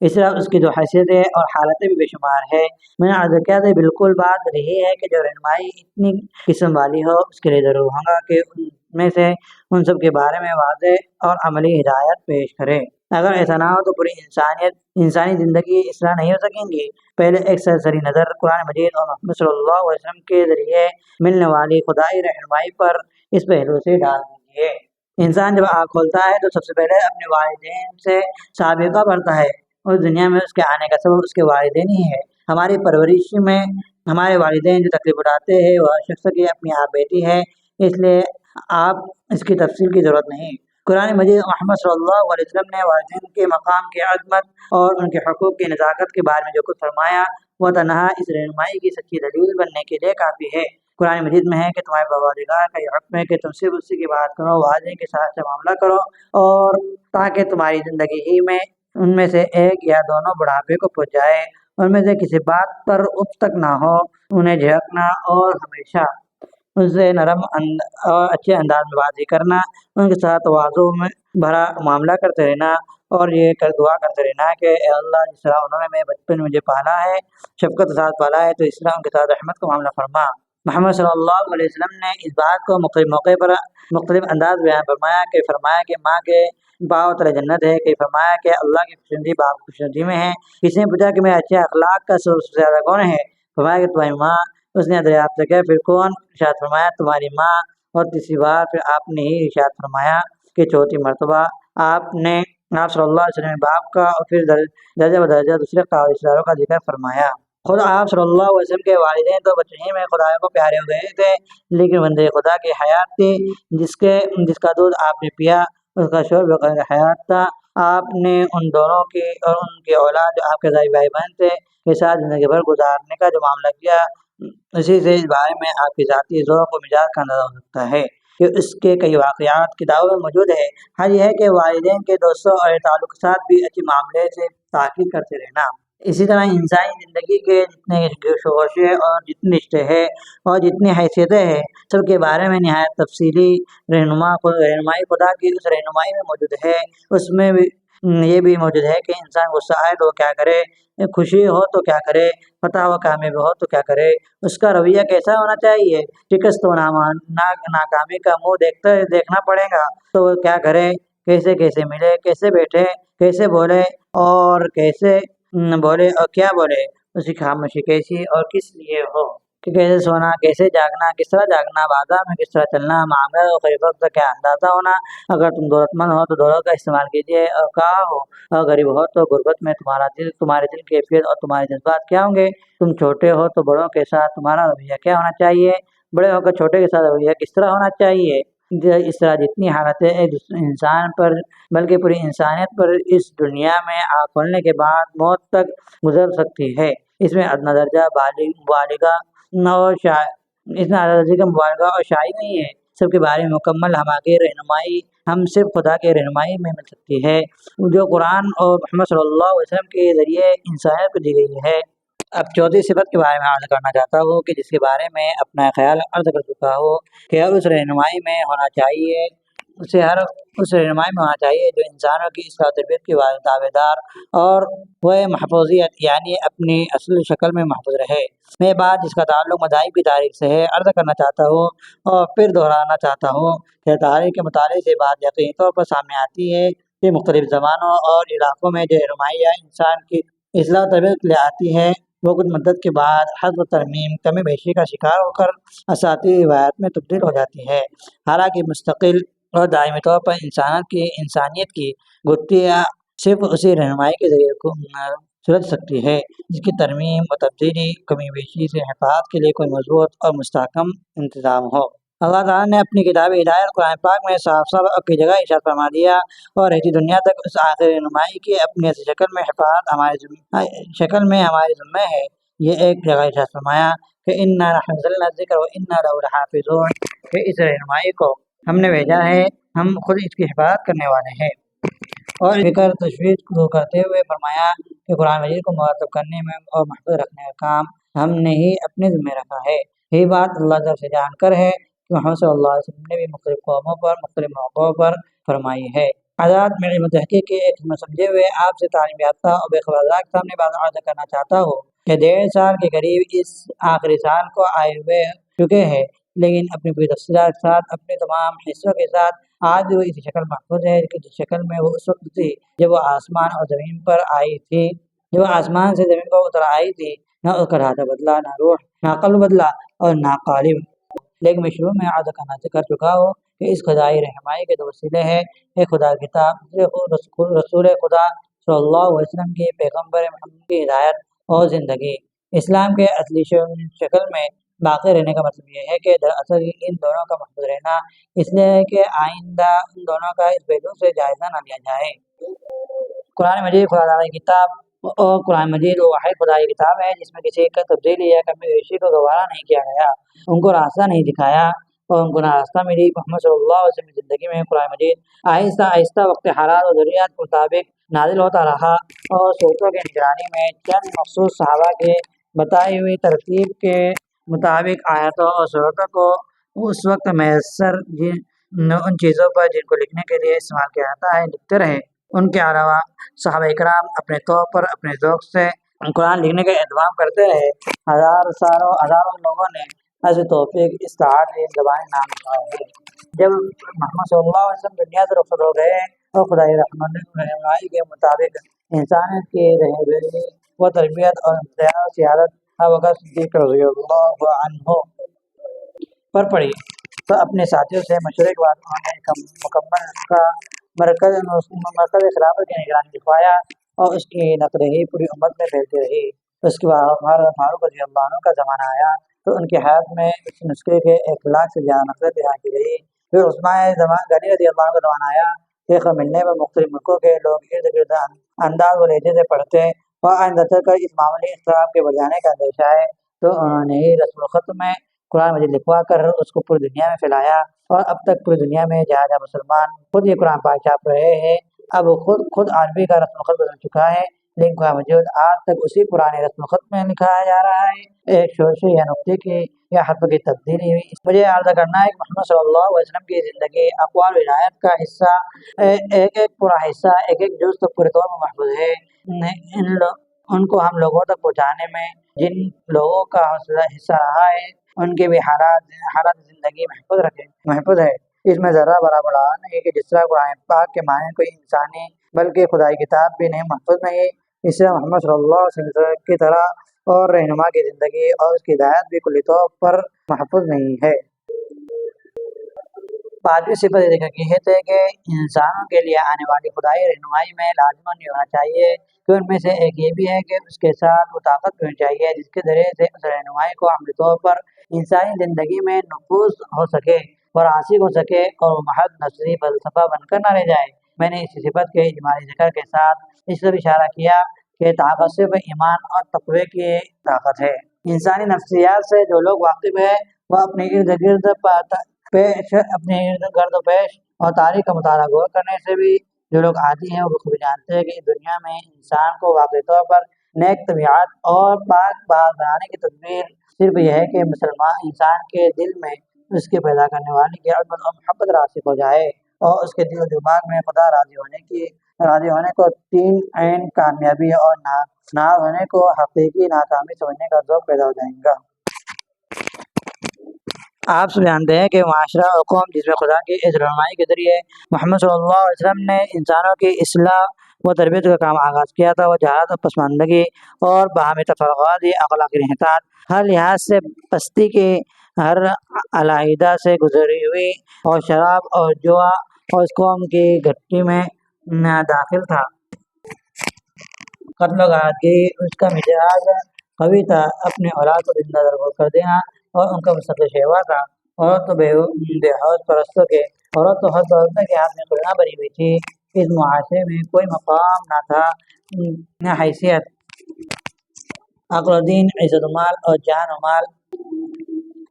اس طرح اس کی جو حیثیتیں اور حالتیں بھی بے شمار ہے۔ میں نے عرض کیا تھا بالکل بات رہی ہے کہ جو رہنمائی اتنی قسم والی ہو اس کے لیے ضرور ہوگا کہ ان میں سے ان سب کے بارے میں واضح اور عملی ہدایت پیش کرے۔ اگر ایسا نہ ہو تو پوری انسانی زندگی اصلاح نہیں ہو سکیں گی۔ پہلے ایک سرسری نظر قرآن مجید اور محمد صلی اللہ علیہ وسلم کے ذریعے ملنے والی خدائی رہنمائی پر اس پہلو سے ڈال دیجیے۔ انسان جب آنکھ کھولتا ہے تو سب سے پہلے اپنے والدین سے سابقہ بڑھتا ہے۔ اس دنیا میں اس کے آنے کا سبب اس کے والدین ہی ہے۔ ہماری پرورش میں ہمارے والدین جو تکلیف اٹھاتے ہیں وہ ہر شخص کی اپنی آپ بیٹی ہے، اس لیے آپ اس کی تفصیل کی ضرورت نہیں۔ قرآن مجید محمد صلی اللہ علیہ وسلم نے والدین کے مقام کی عظمت اور ان کے حقوق کی نزاکت کے بارے میں جو کچھ فرمایا وہ تنہا اس رہنمائی کی سچی دلیل بننے کے لیے کافی ہے۔ قرآن مجید میں ہے کہ تمہارے پروردگار کا یہ حکم ہے کہ تم صرف اسی کی بات کرو، والدین کے ساتھ سے معاملہ کرو، اور تاکہ تمہاری زندگی ہی میں ان میں سے ایک یا دونوں بڑھاپے کو پہنچ جائے، ان میں سے کسی بات پر اب تک نہ ہو، انہیں جھڑکنا اور ہمیشہ ان سے نرم اور اچھے انداز میں باتیں کرنا، ان کے ساتھ تواضع میں بھرا معاملہ کرتے رہنا، اور یہ دعا کرتے رہنا کہ اے اللہ جس طرح انہوں نے میں بچپن میں مجھے پالا ہے، شفقت کے ساتھ پالا ہے، تو اس طرح ان کے ساتھ رحمت کا معاملہ فرما۔ محمد صلی اللہ علیہ وسلم نے اس بات کو مختلف موقع پر مختلف انداز بیان فرمایا کہ ماں کے باؤ تلے جنت ہے، کہ فرمایا کہ اللہ کی خوشنودی باپ کی خوشنودی میں ہے۔ کسی نے پوچھا کہ میرے اچھے اخلاق کا سب سے زیادہ کون ہے؟ فرمایا کہ تمہاری ماں۔ اس نے دریافت کیا پھر کون؟ ارشاد فرمایا تمہاری ماں، اور تیسری بار پھر آپ نے ہی ارشاد فرمایا کہ چوتھی مرتبہ آپ صلی اللہ علیہ وسلم باپ کا، اور پھر درجہ بدرجہ دوسرے رشتہ داروں کا ذکر فرمایا۔ خود آپ صلی اللہ علیہ وسلم کے والدین تو بچپن ہی میں خدا کو پیارے ہو گئے تھے، لیکن بندے خدا کی حیات تھی، جس کا دودھ آپ نے پیا اس کا شور بغیر حیات تھا۔ آپ نے ان دونوں کی اور ان کی اولاد جو آپ کے ذاتی بھائی بہن تھے کے ساتھ زندگی بھر گزارنے کا جو معاملہ کیا، اسی سے اس بارے میں آپ کی ذاتی ذوق و مزاج کا اندازہ ہو سکتا ہے کہ اس کے کئی واقعات کتابوں میں موجود ہے۔ حل یہ ہے کہ والدین کے دوستوں اور تعلقات بھی اچھے معاملے سے تاکید کرتے رہنا۔ اسی طرح انسانی زندگی کے جتنے شعبے اور جتنے رشتے ہیں اور جتنی حیثیتیں ہیں، سب کے بارے میں نہایت تفصیلی رہنمائی خدا کی اس رہنمائی میں موجود ہے۔ اس میں بھی یہ بھی موجود ہے کہ انسان غصہ آئے تو کیا کرے، خوشی ہو تو کیا کرے، فتح و کامیابی ہو تو کیا کرے، اس کا رویہ کیسا ہونا چاہیے۔ شکست و ناکامی کا منہ دیکھنا پڑے گا تو وہ کیا کرے، کیسے کیسے ملے، کیسے بیٹھے، کیسے بولے اور کیسے بولے اور کیا بولے، اس کی خاموشی کیسی اور کس لیے ہو، کہ کیسے سونا، کیسے جاگنا، کس طرح جاگنا، بازار میں کس طرح چلنا، معاملہ اور خرید فروخت کا کیا اندازہ ہونا۔ اگر تم دولت مند ہو تو دولت کا استعمال کیجیے اور کہا ہو، اور غریب ہو تو غربت میں تمہارے دل کی کیفیت اور تمہارے جذبات کیا ہوں گے۔ تم چھوٹے ہو تو بڑوں کے ساتھ تمہارا رویہ کیا ہونا چاہیے، بڑے ہو کر چھوٹے کے ساتھ رویہ کس طرح ہونا چاہیے۔ اس طرح جتنی حالتیں ایک انسان پر بلکہ پوری انسانیت پر اس دنیا میں آنکھ کھولنے کے بعد موت تک گزر سکتی ہے، اس میں ادنا درجہ مبالغہ اور شائع نہیں ہے۔ سب کے بارے میں مکمل ہماری رہنمائی ہم صرف خدا کے رہنمائی میں مل سکتی ہے، جو قرآن اور محمد صلی اللہ علیہ وسلم کے ذریعے انسانیت کو دی گئی ہے۔ اب چوتھی صفت کے بارے میں عرض کرنا چاہتا ہوں کہ جس کے بارے میں اپنا خیال عرض کر چکا ہوں کہ اس رہنمائی میں ہونا چاہیے جو انسانوں کی اصلاح و تربیت کی دعوے دار اور وہ محفوظیت یعنی اپنی اصل شکل میں محفوظ رہے۔ میں بات جس کا تعلق مذاہب کی تاریخ سے ہے عرض کرنا چاہتا ہوں اور پھر دہرانا چاہتا ہوں کہ تاریخ کے مطالعے سے بات یقینی طور پر سامنے آتی ہے کہ مختلف زمانوں اور علاقوں میں جو رہنمائی انسان کی اصلاح و تربیت لے آتی ہے وہ کچھ مدت کے بعد حذف و ترمیم، کمی بیشی کا شکار ہو کر اساطیری روایات میں تبدیل ہو جاتی ہے۔ حالانکہ مستقل اور دائمی طور پر انسانیت کی گتھیاں صرف اسی رہنمائی کے ذریعے سلجھ سکتی ہے جس کی ترمیم و تبدیلی کمی بیشی سے حفاظت کے لیے کوئی مضبوط اور مستحکم انتظام ہو۔ اللہ تعالیٰ نے اپنی کتاب ہدایت قرآن پاک میں صاف صاف اپنی جگہ ارشاد فرما دیا اور رہتی دنیا تک اس آخری رہنمائی کی اپنی اصل شکل میں حفاظت ہمارے ذمہ ہے۔ یہ ایک جگہ ارشاد فرمایا کہ اِنَّا نَحْنُ نَزَّلْنَا الذِّكْرَ وَإِنَّا لَهُ لَحَافِظُونَ، کہ اس رہنمائی کو ہم نے بھیجا ہے، ہم خود اس کی حفاظت کرنے والے ہیں۔ اور فکر تشویش دور کرتے ہوئے فرمایا کہ قرآن مجید کو مرتب کرنے میں اور محفوظ رکھنے کا کام ہم نے ہی اپنے ذمہ رکھا ہے۔ یہی بات اللہ جل سے جان کر ہے کہ محمد صلی اللہ علیہ وسلم نے بھی مختلف قوموں پر مختلف موقعوں پر فرمائی ہے۔ آزاد میری متحقق کے ایک سمجھے ہوئے آپ سے تعلیم یافتہ اور بےخبر کے سامنے بات عرض کرنا چاہتا ہوں کہ 1.5 سال کے قریب اس آخری سال کو آئے ہوئے چکے ہیں، لیکن اپنی پوری تفصیلات کے ساتھ، اپنے تمام حصوں کے ساتھ آج بھی وہ اسی شکل محفوظ ہے کہ جس شکل میں وہ اس وقت تھی جب وہ آسمان اور زمین پر آئی تھی، جب وہ آسمان سے زمین پر اتر آئی تھی۔ نہ اس کا ارادہ بدلا، نہ روح، نہ قلب بدلا اور نہ قالب، لیکن میں شروع میں عرض کرنا کر چکا ہوں کہ اس خدائی رہنمائی کے دو وسیلے ہیں: ایک خدا کی کتاب، رسول خدا صلی اللہ علیہ وسلم کی، پیغمبر محمد کی ہدایت اور زندگی۔ اسلام کے اصلی شکل میں باقی رہنے کا مطلب یہ ہے کہ دراصل ان دونوں کا محفوظ رہنا اس لیے ہے کہ آئندہ ان دونوں کا اس پہلو سے جائزہ نہ لیا جائے۔ قرآن مجید خدا تعالیٰ کی کتاب اور قرآن مجید وہ واحد خدائی کتاب ہے جس میں کسی کا تبدیلی یا کمی بیشی کو دوبارہ نہیں کیا گیا، ان کو راستہ نہیں دکھایا اور ان کو نہ راستہ ملی۔ محمد صلی اللہ علیہ وسلم کی زندگی میں قرآن مجید آہستہ آہستہ وقت حالات اور ضروریات کے مطابق نازل ہوتا رہا اور صورتوں کی نگرانی میں چند مخصوص صحابہ کے بتائی ہوئی ترتیب کے مطابق آیتوں اور صورتوں کو اس وقت میسر ان چیزوں پر جن کو لکھنے کے لیے استعمال کیا جاتا ہے لکھتے رہے۔ ان کے علاوہ صحابہ کرام اپنے طور پر اپنے ذوق سے قرآن لکھنے کا اہتمام کرتے رہے۔ ہزاروں لوگوں نے ایسی توفیق استعارت زبانی نام لکھا ہے۔ جب محمد صلی اللہ علیہ وسلم دنیا سے رخصت ہو گئے اور خدائی رہنمائی کے مطابق انسانیت کی رہبری و تربیت اور اختیار سیادت ابوبکر صدیق رضی اللہ عنہ پر پڑی تو اپنے ساتھیوں سے مشورے کے بعد انہوں نے مکمل کا مرکز خلافت کی نگرانی لکھوایا اور اس کی نقرہی پوری امت میں پھیلتی رہی۔ اس کے بعد فاروق رضی اللہ عنہ کا زمانہ آیا تو ان کے حیات میں اس نسخے کے 1 لاکھ سے زیادہ نسخیں تیار کی گئی۔ پھر عثمان غنی رضی اللہ عنہ کا زمانہ آیا، دیکھا ملنے پر مختلف ملکوں کے لوگ ارد گرد انداز و لہجے سے پڑھتے اور آئندہ چل کر اس معمولی اختلاف کے بڑھ جانے کا اندیشہ ہے تو انہوں نے ہی رسم الخط میں قرآن مجید لکھوا کر اس کو پوری دنیا میں پھیلایا اور اب تک پوری دنیا میں جہاں جہاں مسلمان خود یہ قرآن پاک چھاپ رہے ہیں، اب خود عربی کا رسم الخط بدل چکا ہے، لیکن قرآن مجید آج تک اسی پرانے رسم الخط میں لکھایا جا رہا ہے۔ ایک شوشے یا نقطے کی یا حرف کی تبدیلی ہوئی۔ مجھے عرض کرنا ہے کہ محمد صلی اللہ علیہ وسلم کی زندگی، اقوال و عنایت کا حصہ، ایک ایک پورا حصہ، ایک ایک جز تو پورے طور پر محفوظ ہے۔ ان کو ہم لوگوں تک پہنچانے میں جن لوگوں کا حصہ رہا ہے ان کے بھی حالات زندگی محفوظ ہے۔ اس میں ذرہ برابر نہیں کہ جس طرح قرآن پاک کے معنی کوئی انسانی بلکہ خدائی کتاب بھی نہیں محفوظ نہیں، اس سے محمد صلی اللہ علیہ وسلم کی طرح اور رہنما کی زندگی اور اس کی ہدایت بھی کلی طور پر محفوظ نہیں ہے۔ پانچویں صفت ذکر کی ہے کہ انسانوں کے لیے آنے والی خدائی رہنمائی میں لازماً یہ ہونا چاہیے کہ ان میں سے ایک یہ بھی ہے کہ اس کے ساتھ وہ طاقت بھی ہونی چاہیے جس کے ذریعے سے اس رہنمائی کو عملی طور پر انسانی زندگی میں نفوذ ہو سکے اور حاصل ہو سکے اور وہ محض نظری فلسفہ بن کر نہ رہ جائے۔ میں نے اس صفت کے اجمالی ذکر کے ساتھ اس طرف اشارہ کیا کہ طاقت صرف ایمان اور تقوی کی طاقت ہے۔ انسانی نفسیات سے جو لوگ واقف ہیں وہ اپنے ارد گرد پیش اور تاریخ کا مطالعہ غور کرنے سے بھی جو لوگ عادی ہیں وہ بخوبی جانتے ہیں کہ اس دنیا میں انسان کو واقعی طور پر نیک طبیعت اور پاک باز بنانے کی تدبیر صرف یہ ہے کہ مسلمان انسان کے دل میں اس کے پیدا کرنے والے کی عظمت اور محبت راسخ ہو جائے اور اس کے دل و دماغ میں خدا راضی ہونے کو 3 عین کامیابی اور ناراض ہونے کو حقیقی ناکامی سمجھنے کا ذوق پیدا ہو جائے گا۔ آپ سب جانتے ہیں کہ معاشرہ اور قوم جس میں خدا کی اس رہنمائی کے ذریعے محمد صلی اللہ علیہ وسلم نے انسانوں کی اصلاح و تربیت کا کام آغاز کیا تھا، وہ جہالت اور پسماندگی اور باہمی تفرقات، اخلاقی انحطاط، ہر لحاظ سے پستی کی ہر علیحدہ سے گزری ہوئی اور شراب اور جوا اور اس قوم کی گھٹی میں داخل تھا۔ قتل و غارت کی اس کا مزاج قوی تھا، اپنے اولاد کو زندہ درگور کر دینا اور ان کا مستقل شیوا تھا۔ عورت تو بے حوض پرستوں کے عورت تو ہر دولت کے ہاتھ میں کھلنا بنی ہوئی تھی۔ اس معاشرے میں کوئی مقام نہ تھا، نہ حیثیت، عقل و دین، عزت و مال اور جان و مال،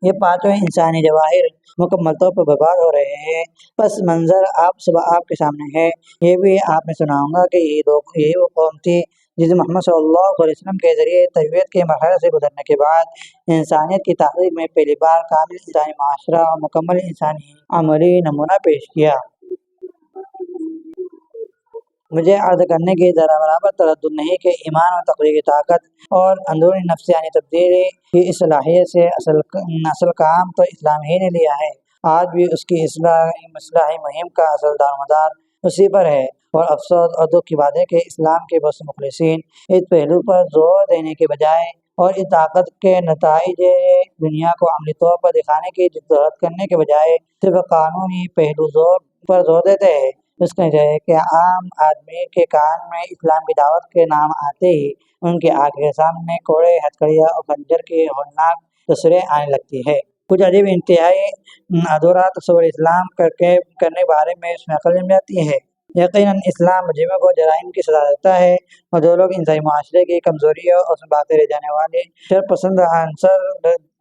یہ پانچوں انسانی جواہر مکمل طور پر برباد ہو رہے ہیں۔ پس منظر آپ کے سامنے ہے۔ یہ بھی آپ نے سنا ہوگا کہ یہی وہ قوم تھی جسے محمد صلی اللہ علیہ وسلم کے ذریعے تربیت کے مرحلے سے گزرنے کے بعد انسانیت کی تاریخ میں پہلی بار کامل انسانی معاشرہ اور مکمل انسانی عملی نمونہ پیش کیا۔ مجھے عرض کرنے کی ذرا برابر تردد نہیں کہ ایمان اور تقوی کی طاقت اور اندرونی نفسیانی تبدیلی کی اس صلاحیت سے اصل کام تو اسلام ہی نے لیا ہے۔ آج بھی اس کی اصلاحی مہم کا اصل دارمدار اسی پر ہے، اور افسوس اور دکھ کی بات ہے کہ اسلام کے بہت سے مخلصین اس پہلو پر زور دینے کے بجائے اور اس طاقت کے نتائج دنیا کو عملی طور پر دکھانے کی جدوجہد کرنے کے بجائے صرف قانونی پہلو پر زور دیتے ہیں۔ اس کا نتیجہ ہے کہ عام آدمی کے کان میں اسلام کی دعوت کے نام آتے ہی ان کی آنکھ کے سامنے کوڑے، ہتھکڑیاں اور خنجر کی ہولناک تصویریں آنے لگتی ہے۔ کچھ عجیب انتہائی ادھورا تصور اسلام کرنے بارے میں اس میں عقل جم جاتی ہے۔ یقیناً اسلام مجرموں کو جرائم کی سزا دیتا ہے، اور جو لوگ انسانی معاشرے کی کمزوریوں اور اس میں باقی رہ جانے والے شر پسند عنصر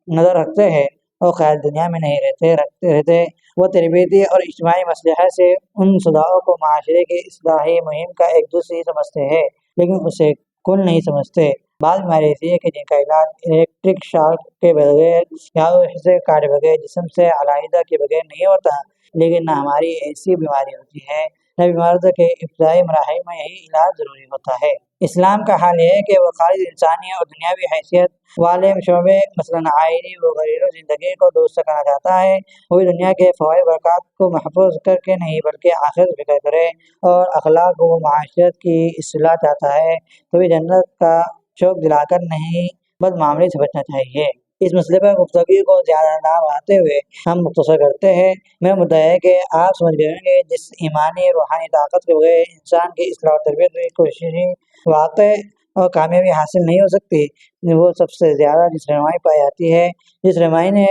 نظر رکھتے ہیں اور خیال دنیا میں نہیں رہتے وہ تربیتی اور اجتماعی مصلحت سے ان سزاؤں کو معاشرے کی اصلاحی مہم کا ایک جز ہی سمجھتے ہیں، لیکن اسے کل نہیں سمجھتے۔ بعض بیماری ایسی ہے کہ جن کا علاج الیکٹرک شاک کے بغیر یا اسے کاٹے بغیر، جسم سے علیحدہ کے بغیر نہیں ہوتا، لیکن نہ ہماری ایسی بیماری ہوتی ہے نہ بیماریوں کے ابتدائی مراحل میں یہی علاج ضروری ہوتا ہے۔ اسلام کا حال یہ ہے کہ وہ خالص انسانی اور دنیاوی حیثیت والے شعبے مثلاً آئینی و گھریلو زندگی کو درست کرنا چاہتا ہے۔ وہ دنیا کے فوائد برکات کو محفوظ کر کے نہیں بلکہ آخرت فکر کرے اور اخلاق و معاشرت کی اصلاح چاہتا ہے، تو جنت کا شوق دلا کر نہیں بدمعاملے سے بچنا چاہیے۔ اس مسئلے پر گفتگو کو زیادہ نہ بڑھاتے ہوئے ہم مختصر کرتے ہیں۔ میرا مدعا ہے کہ آپ سمجھ گئے ہوں گے جس ایمانی روحانی طاقت کے بغیر انسان کی اصلاح و تربیت کی کوششیں واقع اور کامیابی حاصل نہیں ہو سکتی، وہ سب سے زیادہ جس رہنمائی پائی جاتی ہے، جس رہنمائی نے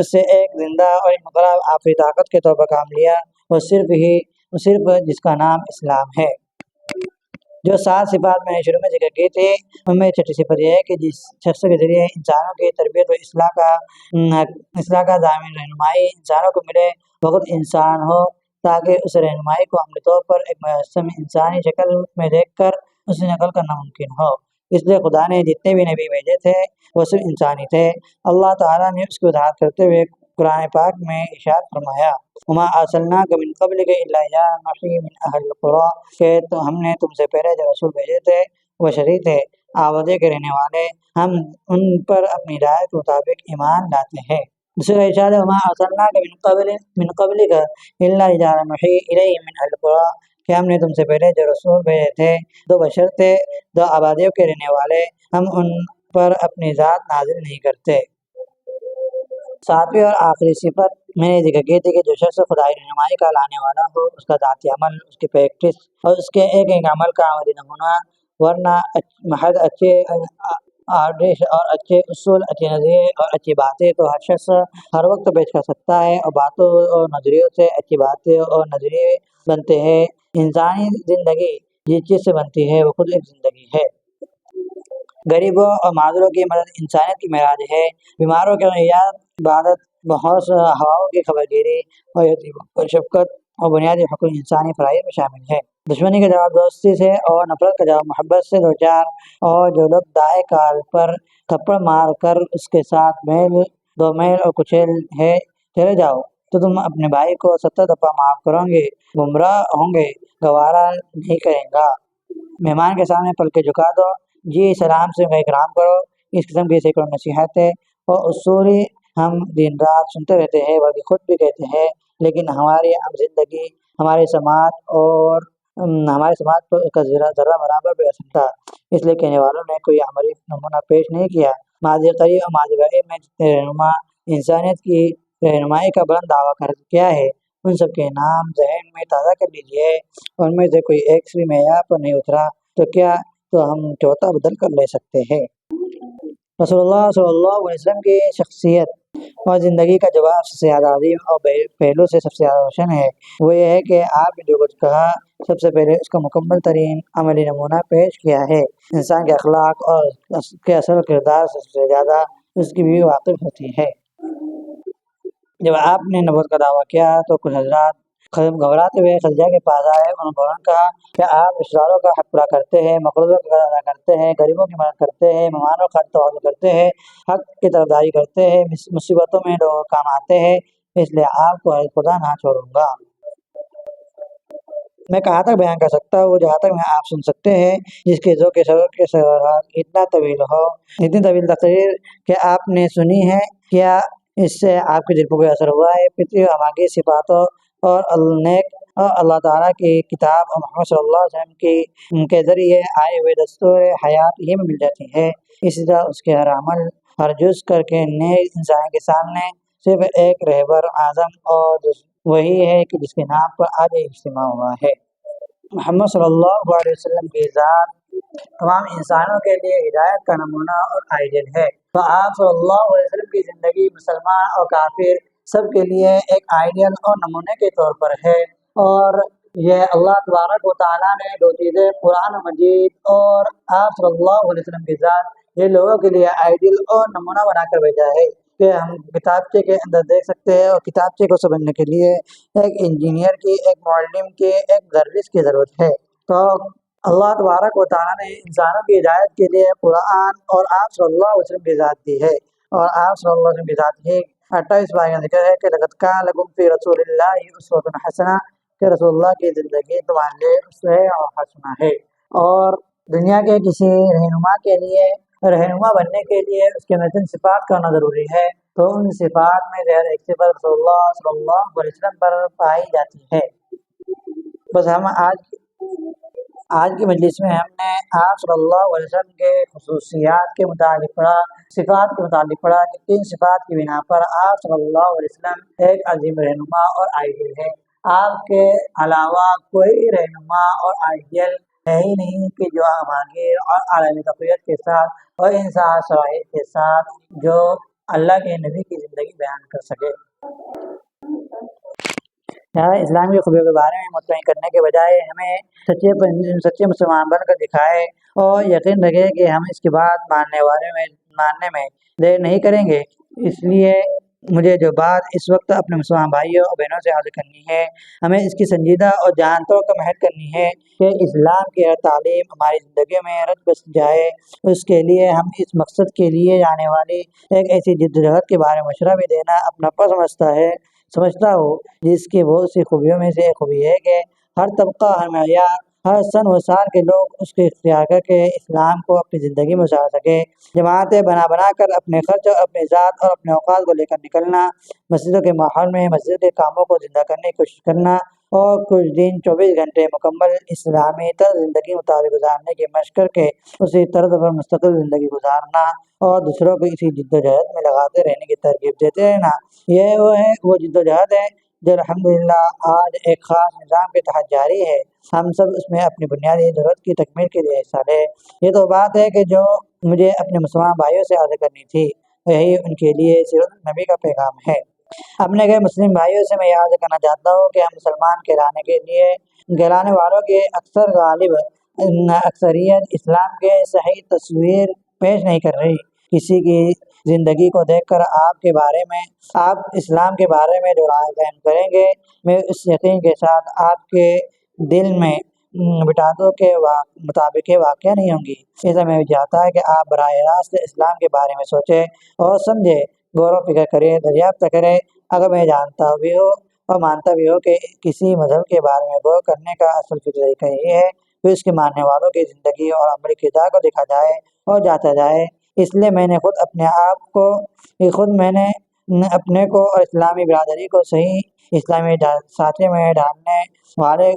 اس سے ایک زندہ اور انقلاب آفری طاقت کے طور پر کام لیا، وہ صرف جس کا نام اسلام ہے۔ جو 7 صفات میں نے شروع میں ذکر کی تھی، ان میں چھٹی صفت یہ ہے کہ جس شخص کے ذریعے انسانوں کی تربیت و اصلاح کا ضامن رہنمائی انسانوں کو ملے، وقت انسان ہو، تاکہ اس رہنمائی کو عملی طور پر ایک مجسم انسانی شکل میں دیکھ کر اسے نقل کرنا ممکن ہو۔ اس لیے خدا نے جتنے بھی نبی بھیجے تھے وہ صرف انسانی تھے۔ اللہ تعالیٰ نے اس کی وضاحت کرتے ہوئے قرآن پاک میں ارشاد فرمایا، وَمَا أَرْسَلْنَاكَ مِن قَبْلِكَ إِلَّا رِجَالًا نُوحِي مِنْ أَهْلِ الْقُرَىٰ، کہ تو ہم نے تم سے پہلے جو رسول بھیجے تھے وہ شریف تھے، آبادی کے رہنے والے، ہم ان پر اپنی ہدایت کے مطابق ایمان لاتے ہیں۔ دوسرا ارشاد ہے، وَمَا أَرْسَلْنَاكَ مِن قَبْلِكَ إِلَّا رِجَالًا نُوحِي إِلَيْهِم مِّنْ أَهْلِ الْقُرَىٰ، کہ ہم نے تم سے پہلے جو رسول بھیجے تھے دو بشر تھے، دو آبادیوں کے رہنے والے، ہم ان پر اپنی ذات نازل نہیں کرتے۔ 7ویں اور آخری صفت میں نے ذکر کی تھی کہ جو شخص خدائی رہنمائی کا لانے والا ہو، اس کا ذاتی عمل، اس کی پریکٹس اور اس کے ایک ایک عمل کا عملی نمونہ، ورنہ محض اچھے آرڈرز اور اچھے اصول، اچھے نظریے اور اچھی باتیں تو ہر شخص ہر وقت پیش کر سکتا ہے، اور باتوں اور نظریوں سے اچھی باتیں اور نظریے بنتے ہیں۔ انسانی زندگی جس چیز سے بنتی ہے وہ خود ایک زندگی ہے۔ غریبوں اور معذوروں کی مدد انسانیت کی معراج ہے۔ بیماروں کے عیادت، عبادت، بہوش ہواؤں کی خبرگیری اور یتیموں پر شفقت اور بنیادی حقوق انسانی فرائض میں شامل ہے۔ دشمنی کا جواب دوستی سے اور نفرت کا جواب محبت سے دو چار، اور جو لوگ دائیں کار پر تھپڑ مار کر اس کے ساتھ دو میل اور کچیل ہے چلے جاؤ تو تم اپنے بھائی کو 70 دفعہ معاف کرو گے، گمراہ ہوں گے، گوارا نہیں کرے گا۔ مہمان کے سامنے پلکیں جھکا دو، جی سلام سے ان کا اکرام کرو۔ اس قسم کی سینکڑوں نصیحتیں اور اصول ہم دن رات سنتے رہتے ہیں، بلکہ خود بھی کہتے ہیں، لیکن ہماری عام زندگی، ہمارے سماج پر اس کا ذرہ برابر بھی اثر تھا۔ اس لیے کہنے والوں نے کوئی عملی نمونہ پیش نہیں کیا۔ ماضی قریب اور ماضی بعید میں جتنے رہنما انسانیت کی رہنمائی کا بلند دعویٰ کیا ہے، ان سب کے نام ذہن میں تازہ کر لیجیے۔ ان میں سے کوئی ایک بھی معیار پر نہیں اترا تو ہم چوتھا بدل کر لے سکتے ہیں۔ رسول اللہ صلی اللہ علیہ وسلم کی شخصیت اور زندگی کا جواب سب سے زیادہ عظیم اور پہلو سے سب سے زیادہ روشن ہے۔ وہ یہ ہے کہ آپ نے جو کچھ کہا، سب سے پہلے اس کا مکمل ترین عملی نمونہ پیش کیا ہے۔ انسان کے اخلاق اور اس کے اصل کردار سے سب سے زیادہ اس کی بیوی واقف ہوتی ہے۔ جب آپ نے نبوت کا دعویٰ کیا تو کچھ حضرات گھبراتے ہوئے خدیجہ کے پاس آئے، انہوں نے فوراً کہا کہ آپ رشتہ داروں کا حق پورا کرتے ہیں، مقروضوں کا قرض ادا کرتے ہیں، غریبوں کی مدد کرتے ہیں، مہمانوں کا تبادلہ کرتے ہیں، حق کی طرفداری کرتے ہیں، مصیبتوں میں لوگوں کا کام آتے ہیں، اس لیے آپ کو خدا نہ چھوڑوں گا۔ میں کہاں تک بیان کر سکتا ہوں جہاں تک میں آپ سن سکتے ہیں، جس کے ذوق کے سبب کے سوال اتنا طویل ہو، اتنی طویل تقریر کہ آپ نے سنی ہے، کیا اس سے آپ کے دل پر کوئی اثر ہوا ہے؟ پتری ہماگی صفاتوں اور نیک اور اللہ تعالیٰ کی کتاب اور محمد صلی اللہ علیہ وسلم کی کے ذریعے آئے ہوئے دستور حیات یہ مل جاتی ہے۔ اسی طرح اس کے ہر عمل ہر جز کر کے نئے انسان کے سامنے صرف ایک رہبر اعظم اور وہی ہے کہ جس کے نام پر آج یہ اجتماع ہوا ہے۔ محمد صلی اللہ علیہ وسلم کی ذات تمام انسانوں کے لیے ہدایت کا نمونہ اور آئیڈیل ہے، تو آپ صلی اللہ علیہ وسلم کی زندگی مسلمان اور کافر سب کے لیے ایک آئیڈیل اور نمونے کے طور پر ہے۔ اور یہ اللہ تبارک و تعالیٰ نے دو چیزیں قرآن مجید اور آپ صلی اللہ علیہ وسلم کی ذات یہ لوگوں کے لیے آئیڈیل اور نمونہ بنا کر بھیجا ہے کہ ہم کتابچے کے اندر دیکھ سکتے ہیں، اور کتابچے کو سمجھنے کے لیے ایک انجینئر کی، ایک معلم کی، ایک مدرس کی ضرورت ہے۔ تو اللہ تبارک و تعالیٰ نے انسانوں کی ہدایت کے لیے قرآن اور آپ صلی اللہ علیہ وسلم کی ذات دی ہے، اور آپ صلی اللہ علیہ وسلم کی ذات ہی 28 بار کا ذکر ہے کہ لقد کان لکم فی رسول اللہ اسوۃ حسنہ، کہ رسول اللہ کی زندگی تمہارے لیے اسوہ اور حسنہ ہے۔ اور دنیا کے کسی رہنما کے لیے، رہنما بننے کے لیے اس کے اندر صفات کا ہونا ضروری ہے، تو ان صفات میں سے ایک صفت رسول اللہ صلی اللہ علیہ وسلم پر پائی جاتی ہے۔ بس ہم آج کی مجلس میں ہم نے آپ صلی اللہ علیہ وسلم کے خصوصیات کے متعلق پڑھا، صفات کے متعلق پڑھا کہ کن صفات کی بنا پر آپ صلی اللہ علیہ وسلم ایک عظیم رہنما اور آئیڈیل ہے۔ آپ کے علاوہ کوئی رہنما اور آئیڈیل ہے ہی نہیں کہ جو آگے اور عالمی تقویت کے ساتھ اور انصاف شرائط کے ساتھ جو اللہ کے نبی کی زندگی بیان کر سکے۔ اسلام کی خوبیوں کے بارے میں مطمئن کرنے کے بجائے ہمیں سچے مسلمان بن کر دکھائے، اور یقین رکھے کہ ہم اس کی بات ماننے میں دیر نہیں کریں گے۔ اس لیے مجھے جو بات اس وقت اپنے مسلمان بھائیوں اور بہنوں سے عرض کرنی ہے، ہمیں اس کی سنجیدہ اور جان توڑ کر محنت کرنی ہے کہ اسلام کی ہر تعلیم ہماری زندگی میں رچ بس جائے۔ اس کے لیے ہم اس مقصد کے لیے جانے والی ایک ایسی جدوجہد کے بارے میں مشورہ بھی دینا اپنا پر سمجھتا ہوں، جس کی بہت سی خوبیوں میں سے ایک خوبی ہے کہ ہر طبقہ، ہر معیار، ہر سن و سال کے لوگ اس کو اختیار کر کے اسلام کو اپنی زندگی میں اتار سکے۔ جماعتیں بنا کر اپنے خرچ اور اپنے ذات اور اپنے اوقات کو لے کر نکلنا، مسجدوں کے ماحول میں مسجد کے کاموں کو زندہ کرنے کی کوشش کرنا، اور کچھ دن 24 گھنٹے مکمل اسلامی طرز زندگی مطابق گزارنے کی مشق کر کے اسی طرز پر مستقل زندگی گزارنا، اور دوسروں کو اسی جدوجہد میں لگاتے رہنے کی ترغیب دیتے رہنا، یہ وہ جدوجہد ہے جو الحمدللہ آج ایک خاص نظام کے تحت جاری ہے۔ ہم سب اس میں اپنی بنیادی ضرورت کی تکمیل کے لیے حصہ لیں۔ یہ تو بات ہے کہ جو مجھے اپنے مسلمان بھائیوں سے عرض کرنی تھی، یہی ان کے لیے سیرت النبی کا پیغام ہے۔ اپنے غیر مسلم بھائیوں سے میں یاد کرنا چاہتا ہوں کہ ہم مسلمان کہلانے والوں کی غالب اکثریت اسلام کے صحیح تصویر پیش نہیں کر رہی۔ کسی کی زندگی کو دیکھ کر آپ اسلام کے بارے میں جو رائے قائم کریں گے، میں اس یقین کے ساتھ آپ کے دل میں بٹادوں کے مطابق واقع نہیں ہوں گی۔ ایسا میں چاہتا ہے کہ آپ براہ راست اسلام کے بارے میں سوچیں اور سمجھیں، غور و فکر کریں، دریافت کریں۔ اگر میں جانتا بھی ہوں اور مانتا بھی ہوں کہ کسی مذہب کے بارے میں غور کرنے کا اصل فکر طریقہ یہ ہے کہ اس کے ماننے والوں کی زندگی اور عملی کردار کو دیکھا جائے اور جانچا جائے۔ اس لیے میں نے اپنے کو اور اسلامی برادری کو صحیح اسلامی سانچے میں ڈالنے والے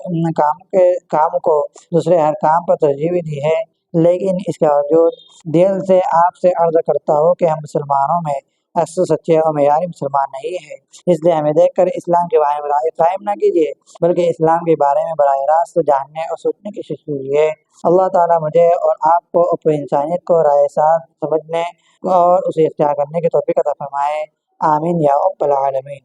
کام کو دوسرے ہر کام پر ترجیح بھی دی ہے، لیکن اس کے باوجود دل سے آپ سے عرض کرتا ہوں کہ ہم مسلمانوں میں اکثر سچے اور معیاری مسلمان نہیں ہیں۔ اس لیے ہمیں دیکھ کر اسلام کے بارے میں رائے قائم نہ کیجیے، بلکہ اسلام کے بارے میں براہ راست جاننے اور سوچنے کی کوشش کیجیے۔ اللہ تعالیٰ مجھے اور آپ کو اپنی انسانیت کو رائے سمجھنے اور اسے اختیار کرنے کی توفیق عطا فرمائے۔ آمین یا رب العالمین۔